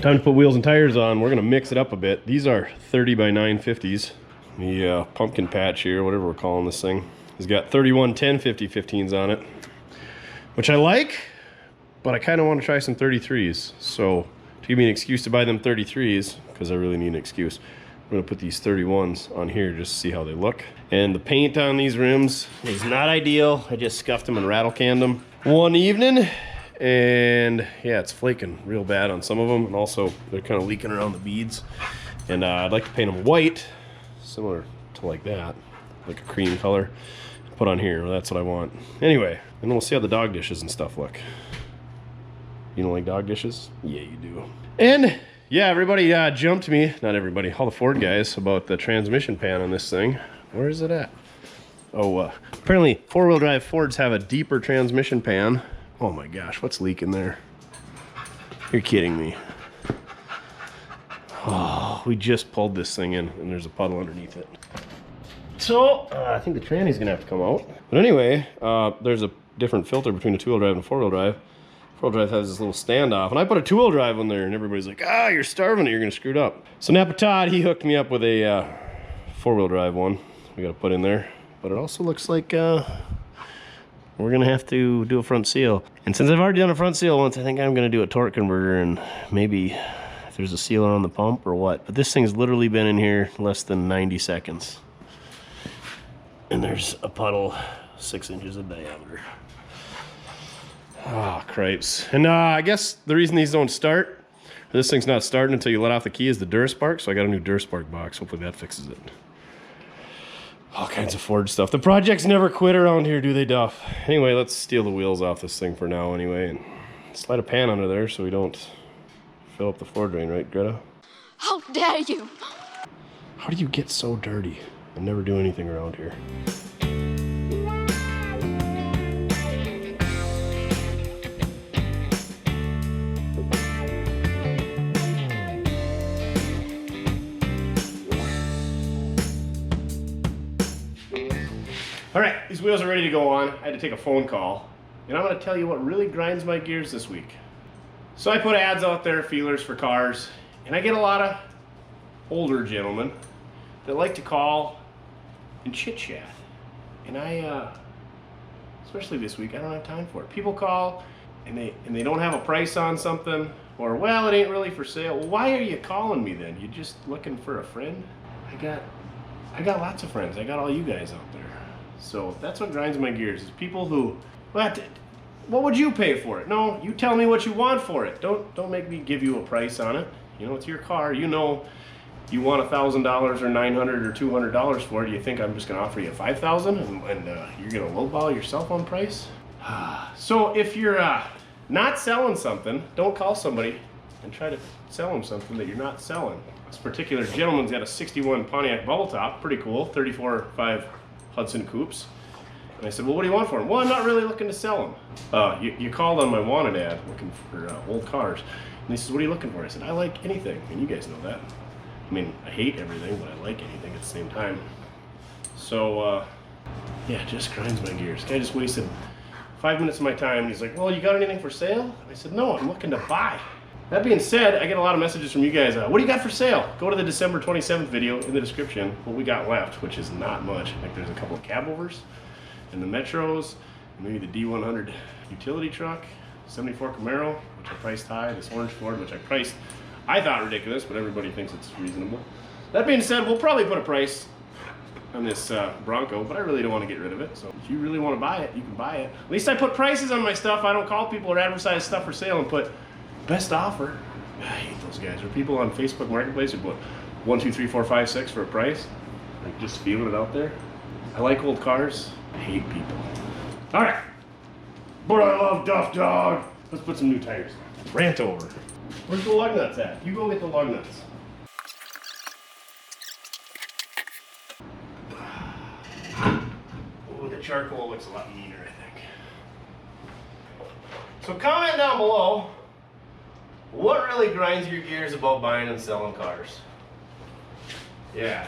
Time to put wheels and tires on. We're gonna mix it up a bit. These are 30 by 950s. The pumpkin patch here, whatever we're calling this thing, has got 31 1050 15s on it, which I like, but I kind of want to try some 33s. So to give me an excuse to buy them 33s, because I really need an excuse, I'm gonna put these 31s on here just to see how they look. And the paint on these rims is not ideal. I just scuffed them and rattle canned them one evening. And yeah, it's flaking real bad on some of them, and also they're kind of leaking around the beads. And I'd like to paint them white, similar to like that, like a cream color, put on here. That's what I want. Anyway, and then we'll see how the dog dishes and stuff look. You don't like dog dishes? Yeah, you do. And yeah, everybody jumped me, not everybody, all the Ford guys, about the transmission pan on this thing. Where is it at? Oh, apparently 4-wheel drive Fords have a deeper transmission pan. Oh my gosh, what's leaking there? You're kidding me. Oh, we just pulled this thing in and there's a puddle underneath it. So, I think the tranny's gonna have to come out. But anyway, there's a different filter between a 2-wheel drive and a 4-wheel drive. 4-wheel drive has this little standoff, and I put a 2-wheel drive on there and everybody's like, ah, you're starving it, you're gonna screw it up. So Napa Todd, he hooked me up with a 4-wheel drive one we gotta put in there. But it also looks like we're gonna have to do a front seal. And since I've already done a front seal once, I think I'm gonna do a torque converter and maybe if there's a sealer on the pump or what. But this thing's literally been in here less than 90 seconds. And there's a puddle 6 inches in diameter. Oh, cripes. And I guess the reason these don't start, this thing's not starting until you let off the key, is the Duraspark. So I got a new Duraspark box. Hopefully that fixes it. All kinds of Ford stuff. The projects never quit around here, do they, Duff? Anyway, let's steal the wheels off this thing for now anyway, and slide a pan under there so we don't fill up the floor drain, right, Greta? How dare you! How do you get so dirty? I never do anything around here. All right, these wheels are ready to go on. I had to take a phone call, and I'm gonna tell you what really grinds my gears this week. So I put ads out there, feelers for cars, and I get a lot of older gentlemen that like to call and chit chat. And I, especially this week, I don't have time for it. People call and they don't have a price on something, or well, it ain't really for sale. Well, why are you calling me then? You just looking for a friend? I got lots of friends. I got all you guys out there. So that's what grinds my gears, is people who, what would you pay for it? No, you tell me what you want for it. Don't make me give you a price on it. You know, it's your car. You know, you want $1,000 or $900 or $200 for it. Do you think I'm just gonna offer you $5,000 and you're gonna lowball your cell phone price? So if you're not selling something, don't call somebody and try to sell them something that you're not selling. This particular gentleman's got a 61 Pontiac bubble top, pretty cool, 34.5 Hudson coupes. And I said, well, what do you want for him? Well, I'm not really looking to sell them. You called on my wanted ad looking for old cars. And he says, what are you looking for? I said, I like anything. And you guys know that. I mean, I hate everything, but I like anything at the same time. So, yeah, it just grinds my gears. Guy just wasted 5 minutes of my time. And he's like, well, you got anything for sale? I said, no, I'm looking to buy. That being said, I get a lot of messages from you guys. What do you got for sale? Go to the December 27th video in the description, what we got left, which is not much. Like there's a couple of cab overs and the Metros, and maybe the D100 utility truck, 74 Camaro, which I priced high, this orange Ford, which I thought ridiculous, but everybody thinks it's reasonable. That being said, we'll probably put a price on this Bronco, but I really don't want to get rid of it. So if you really want to buy it, you can buy it. At least I put prices on my stuff. I don't call people or advertise stuff for sale and put best offer. I hate those guys. Or people on Facebook Marketplace who put 1, 2, 3, 4, 5, 6 for a price. Like just feeling it out there. I like old cars. I hate people. All right. But I love Duff, dog. Let's put some new tires. Rant over. Where's the lug nuts at? You go get the lug nuts. Oh, the charcoal looks a lot meaner, I think. So comment down below, what really grinds your gears about buying and selling cars? Yeah.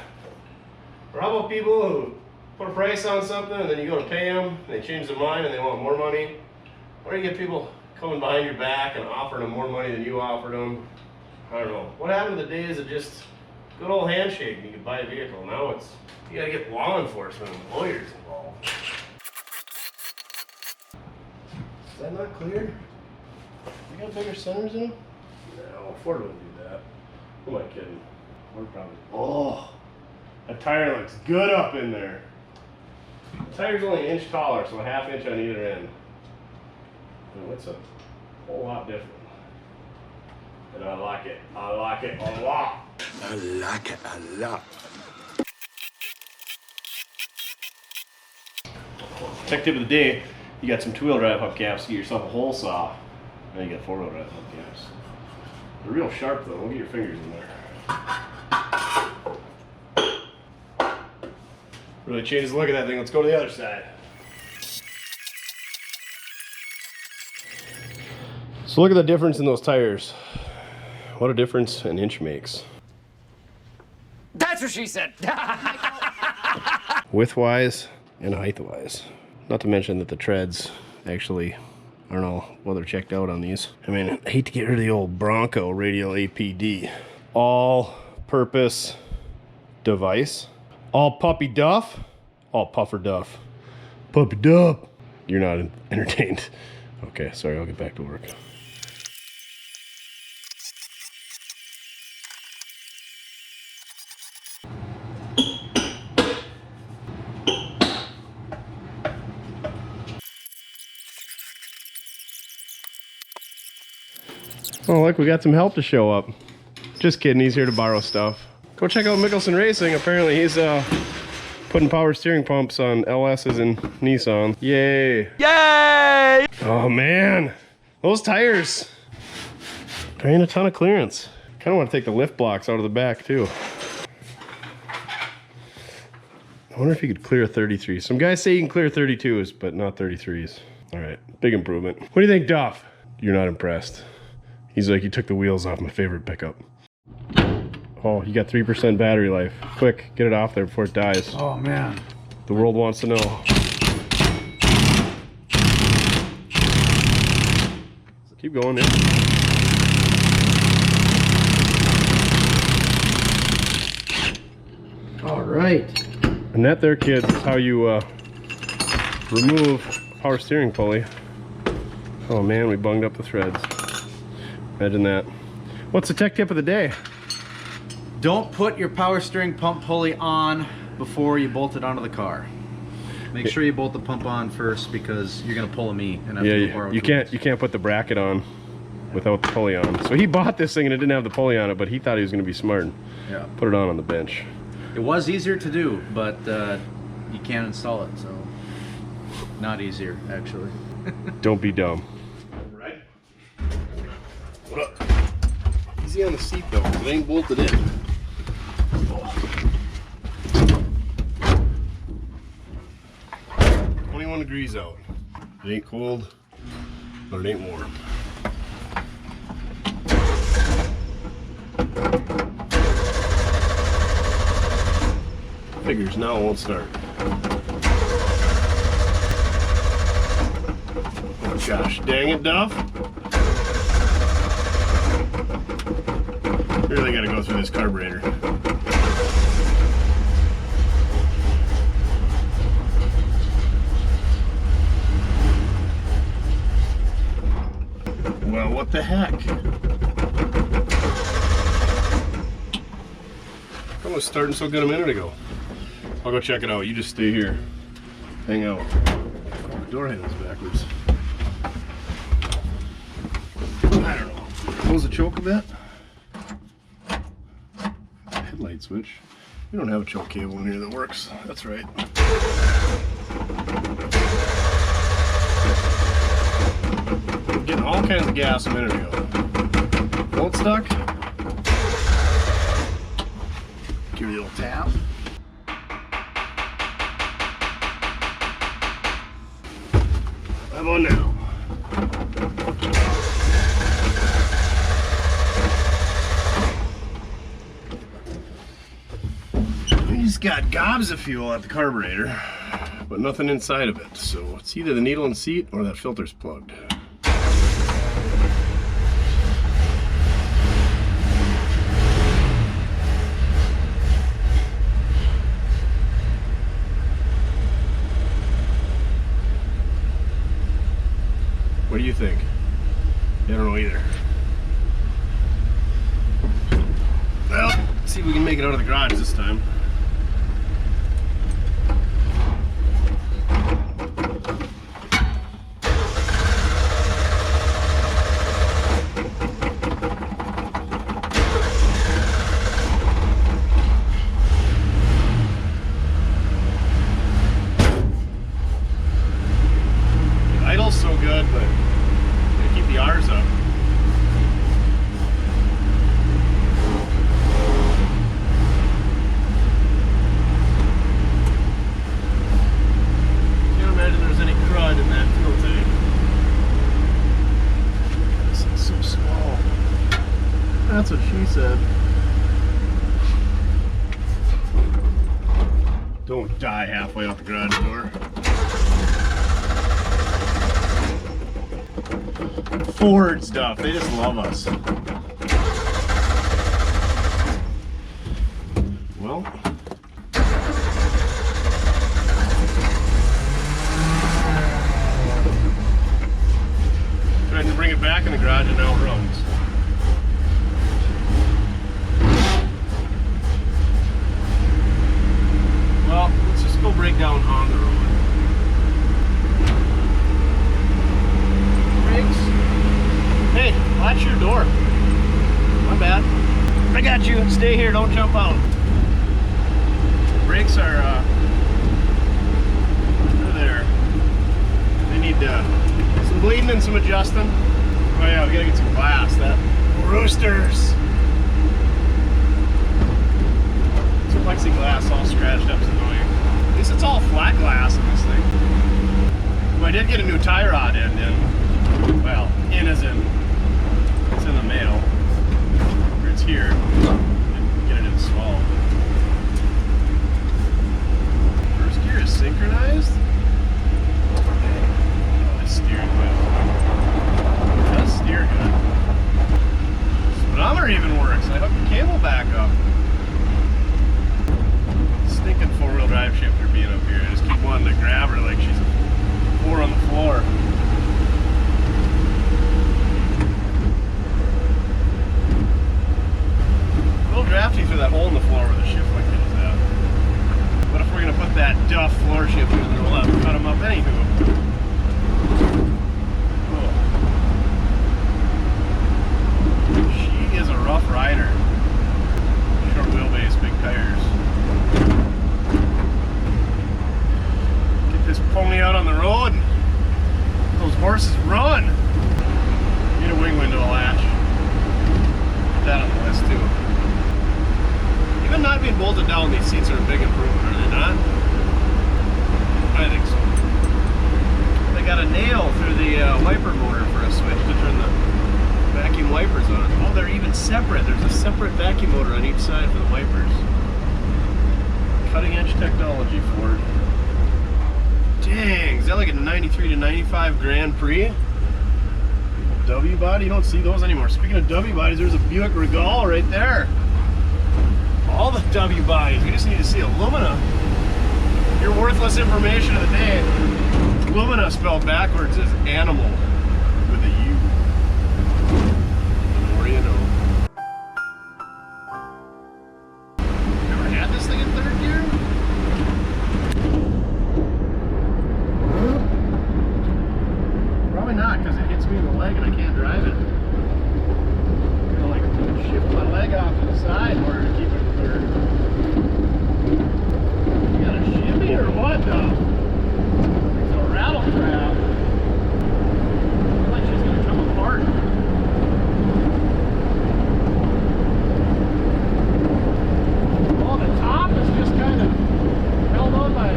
Or how about people who put a price on something and then you go to pay them, and they change their mind and they want more money? Or you get people coming behind your back and offering them more money than you offered them? I don't know. What happened to the days of just good old handshake and you could buy a vehicle? Now it's, you gotta get law enforcement and lawyers involved. Is that not clear? You got bigger centers in them? No, Ford wouldn't do that. Who am I kidding? We're probably. Oh, that tire looks good up in there. The tire's only an inch taller, so a half inch on either end. And it's a whole lot different. And I like it. I like it a lot. I like it a lot. Tech tip of the day, you got some two-wheel drive hubcaps, get yourself a hole saw. Now you got four-wheel drive hubcaps. They're real sharp though, don't get your fingers in there. Really changes the look of that thing. Let's go to the other side. So look at the difference in those tires. What a difference an inch makes. That's what she said. Width-wise and height-wise. Not to mention that the treads actually, I don't know whether they're checked out on these. I mean, I hate to get rid of the old Bronco radial APD. All-purpose device. All puppy Duff. All puffer Duff. Puppy Duff. You're not entertained. Okay, sorry, I'll get back to work. Oh, look, we got some help to show up. Just kidding, he's here to borrow stuff. Go check out Mickelson Racing. Apparently he's putting power steering pumps on LS's and Nissan. Yay! Yay! Oh man, those tires drain a ton of clearance. Kind of want to take the lift blocks out of the back too. I wonder if you could clear a 33. Some guys say you can clear 32s, but not 33s. All right, big improvement. What do you think, Duff? You're not impressed. He's like, you took the wheels off my favorite pickup. Oh, you got 3% battery life. Quick, get it off there before it dies. Oh man. The world wants to know. Keep going there. All right. And that there, kids, is how you remove power steering pulley. Oh man, we bunged up the threads. Imagine that. What's the tech tip of the day? Don't put your power steering pump pulley on before you bolt it onto the car. Make sure you bolt the pump on first because you're gonna pull a me. And yeah, you can't put the bracket on without the pulley on. So he bought this thing and it didn't have the pulley on it, but he thought he was gonna be smart and put it on the bench. It was easier to do, but you can't install it, so not easier actually. Don't be dumb. Easy on the seat though, it ain't bolted in. Oh. 21 degrees out. It ain't cold, but it ain't warm. Figures now it won't start. Oh gosh, dang it, Duff. Really gotta go through this carburetor. Well, what the heck? I was starting so good a minute ago. I'll go check it out. You just stay here. Hang out. Oh, the door handle's backwards. I don't know. Close the choke a bit. Headlight switch. We don't have a choke cable in here that works. That's right. I'm getting all kinds of gas a minute ago. Bolt stuck. Give it a little tap. How about now? We just got gobs of fuel at the carburetor, but nothing inside of it. So it's either the needle and seat or that filter's plugged. What do you think? I don't know either. Well, let's see if we can make it out of the garage this time. The idle's so good, but keep the R's up. Can't imagine there's any crud in that fuel tank. This thing's so small. That's what she said. Don't die halfway out the garage door. Ford stuff, they just love us. Well, tried to bring it back in the garage and now it runs. Well, let's just go break down on the road. Hey, latch your door. My bad. I got you. Stay here. Don't jump out. Brakes are, they're there. They need some bleeding and some adjusting. Oh yeah, we gotta get some glass. That roosters. Some plexiglass all scratched up is annoying. At least it's all flat glass in this thing. Well, I did get a new tie rod end in. Well, in as in. It's in the mail, or it's here. Get it installed. First gear is synchronized. Oh, it's steering good. It does steer good. Speedometer even works. I hooked the cable back up. Stinking four-wheel drive shifter being up here. I just keep wanting to grab her like she's a 4 on the floor. Drafty through that hole in the floor where the shift link is at. What if we're going to put that Duff floor shifter in there? We'll have to cut them up anywho. Cool. She is a rough rider. Short wheelbase, big tires. Get this pony out on the road. Those horses run. Need a wing window latch. Put that on being bolted down, these seats are a big improvement, are they not? I think so. They got a nail through the wiper motor for a switch to turn the vacuum wipers on. Oh, they're even separate. There's a separate vacuum motor on each side for the wipers. Cutting edge technology, Ford. Dang, is that like a 93 to 95 Grand Prix? W body, you don't see those anymore. Speaking of W bodies, there's a Buick Regal right there. All the W bodies, we just need to see Illumina. Your worthless information of the day. Illumina spelled backwards is animal with a U. The more you know. Ever had this thing in third gear? Probably not, because it hits me in the leg and I can't drive it. I'm gonna like shift my leg off to the side in order to keep it in third. You got a shimmy or what, Duff? It's a rattle trap. I feel like she's gonna come apart. Oh, the top is just kind of held on by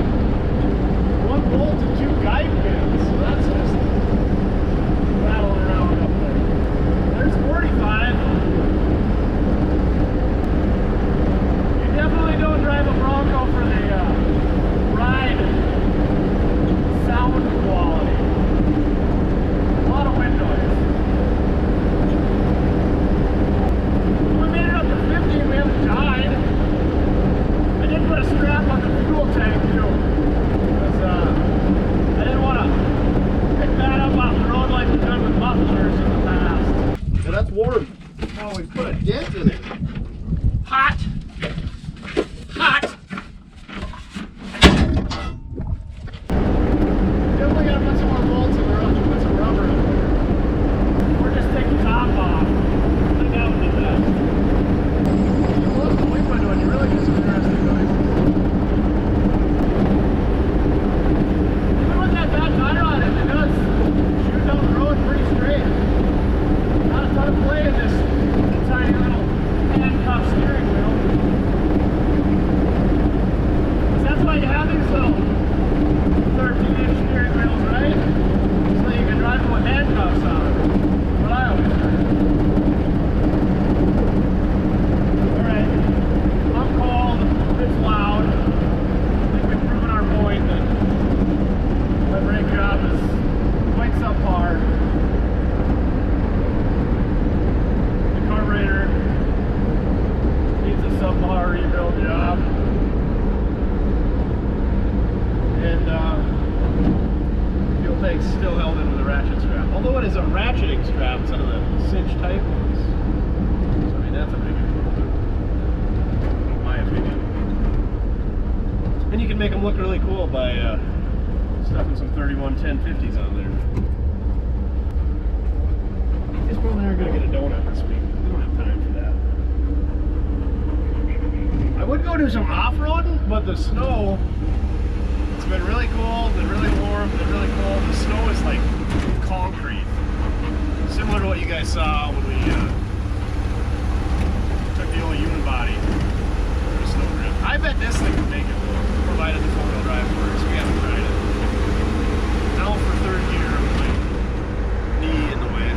one bolt and two guide pins. So that's just rattling around up there. There's 45. You definitely don't drive a Bronco for the ride sound quality. A lot of wind noise. We made it up to 50 and we haven't died. I did put a strap on the fuel tank too. Because I didn't want to pick that up off the road like we've done with mufflers in the past. Yeah, that's warm. Oh, we put a dent in it. Hot! Hot! Definitely gotta put some more bolts in the rubber, put some rubber in there. Or just take the top off. I think that would be best. You close the wing window and you really get some interesting noises. Even with that bad tire on it, it does shoot down the road pretty straight. Not a ton of play in this tiny little handcuff steering wheel. That's why you have these little 13-inch steering wheels, right? So you can drive them with handcuffs on. What I always do. Alright, I'm cold, it's loud. I think we've proven our point that my brake job is quite subpar. The carburetor needs a subpar rebuild job. And fuel tank's still held in with a ratchet strap. Although it is a ratcheting strap instead of the cinch type ones. So I mean that's a big improvement, in my opinion. And you can make them look really cool by stuffing some 31 1050s on there. These probably aren't going to get a donut this week. We don't have time for that. I would go do some off-roading, but the snow, it's been really cold, been really warm, been really cold. The snow is like concrete. Similar to what you guys saw when we took the old unibody for a snow drift. I bet this thing would make it though, provided the four-wheel drive works. We haven't tried it. Now for third gear with my knee in the way.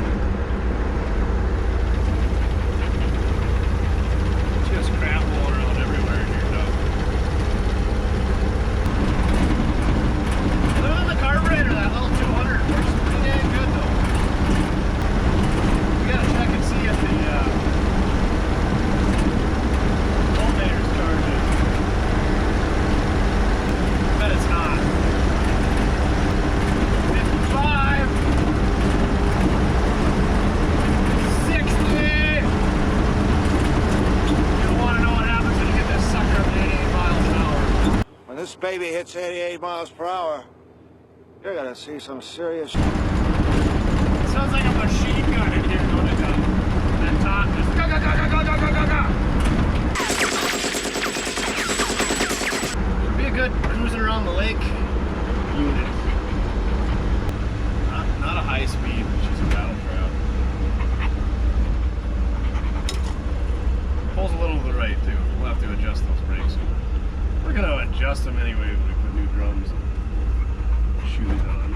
Just crap rolling around everywhere in here, Duff. Other than the carburetor, that little 200 works pretty dang good though. We gotta check and see if the voltmeter's charging. I bet it's not. 55, 60. You don't want to know what happens when you get this sucker up to 88 miles an hour. When this baby hits 88 miles per hour, you're gonna see some serious. It sounds like a machine gun in here, don't it, Duff? That top just go, go, go, go, go, go, go, go, go. It'd be a good cruising around the lake unit. Not a high speed, but she's a battle trap. Pulls a little to the right too. We'll have to adjust those adjust them anyway when we put new drums and shoes on.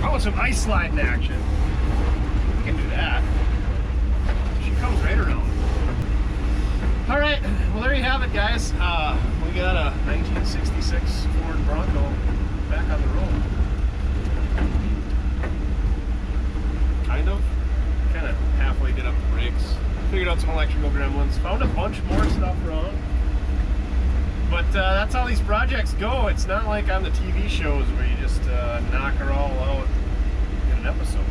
I want some ice sliding action. We can do that. She comes right around. All right, well there you have it, guys. We got a 1966 Ford Bronco back on the road. Kind of halfway did up the brakes. Figured out some electrical gremlins. Found a bunch more stuff wrong. But that's how these projects go. It's not like on the TV shows where you just knock her all out in an episode.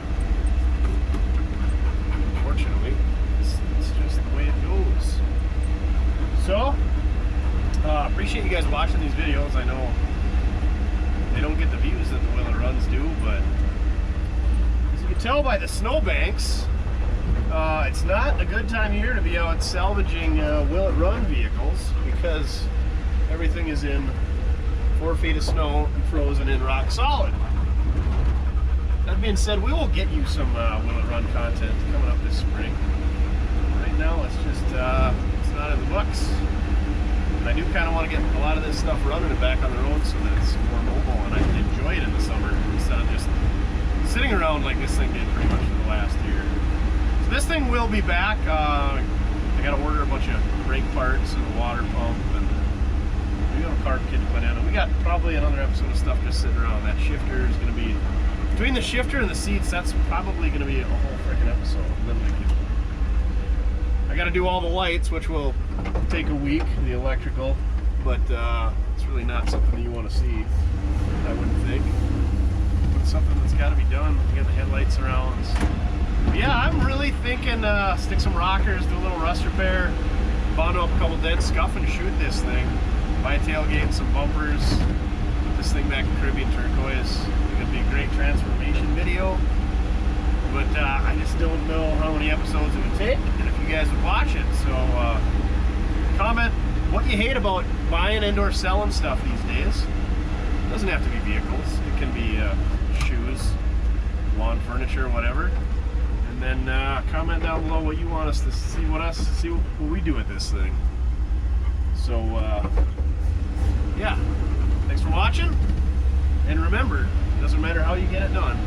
Unfortunately, it's just the way it goes. So, appreciate you guys watching these videos. I know they don't get the views that the Will It Runs do, but as you can tell by the snowbanks, it's not a good time of year to be out salvaging Will It Run vehicles because everything is in 4 feet of snow and frozen in rock solid. That being said, we will get you some Will It Run content coming up this spring. Right now, it's just it's not in the books. And I do kind of want to get a lot of this stuff running and back on the road so that it's more mobile and I can enjoy it in the summer instead of just sitting around like this thing did pretty much for the last year. So this thing will be back. I got to order a bunch of brake parts and a water pump, and we have a carb kit to put in. And we got probably another episode of stuff just sitting around. That shifter is going to be between the shifter and the seats. That's probably going to be a whole freaking episode. I got to do all the lights, which will take a week, the electrical, but it's really not something that you want to see, I wouldn't think. But it's something that's got to be done. We got the headlights around. But yeah, I'm really thinking stick some rockers, do a little rust repair, bond up a couple dead scuff and shoot this thing. Buy a tailgate and some bumpers, put this thing back in Caribbean turquoise. I think it'd be a great transformation video. But I just don't know how many episodes it would take and if you guys would watch it. So comment what you hate about buying and or selling stuff these days. It doesn't have to be vehicles. It can be shoes, lawn furniture, whatever. And then comment down below what you want us to see what we do with this thing. So yeah, thanks for watching. And remember, it doesn't matter how you get it done.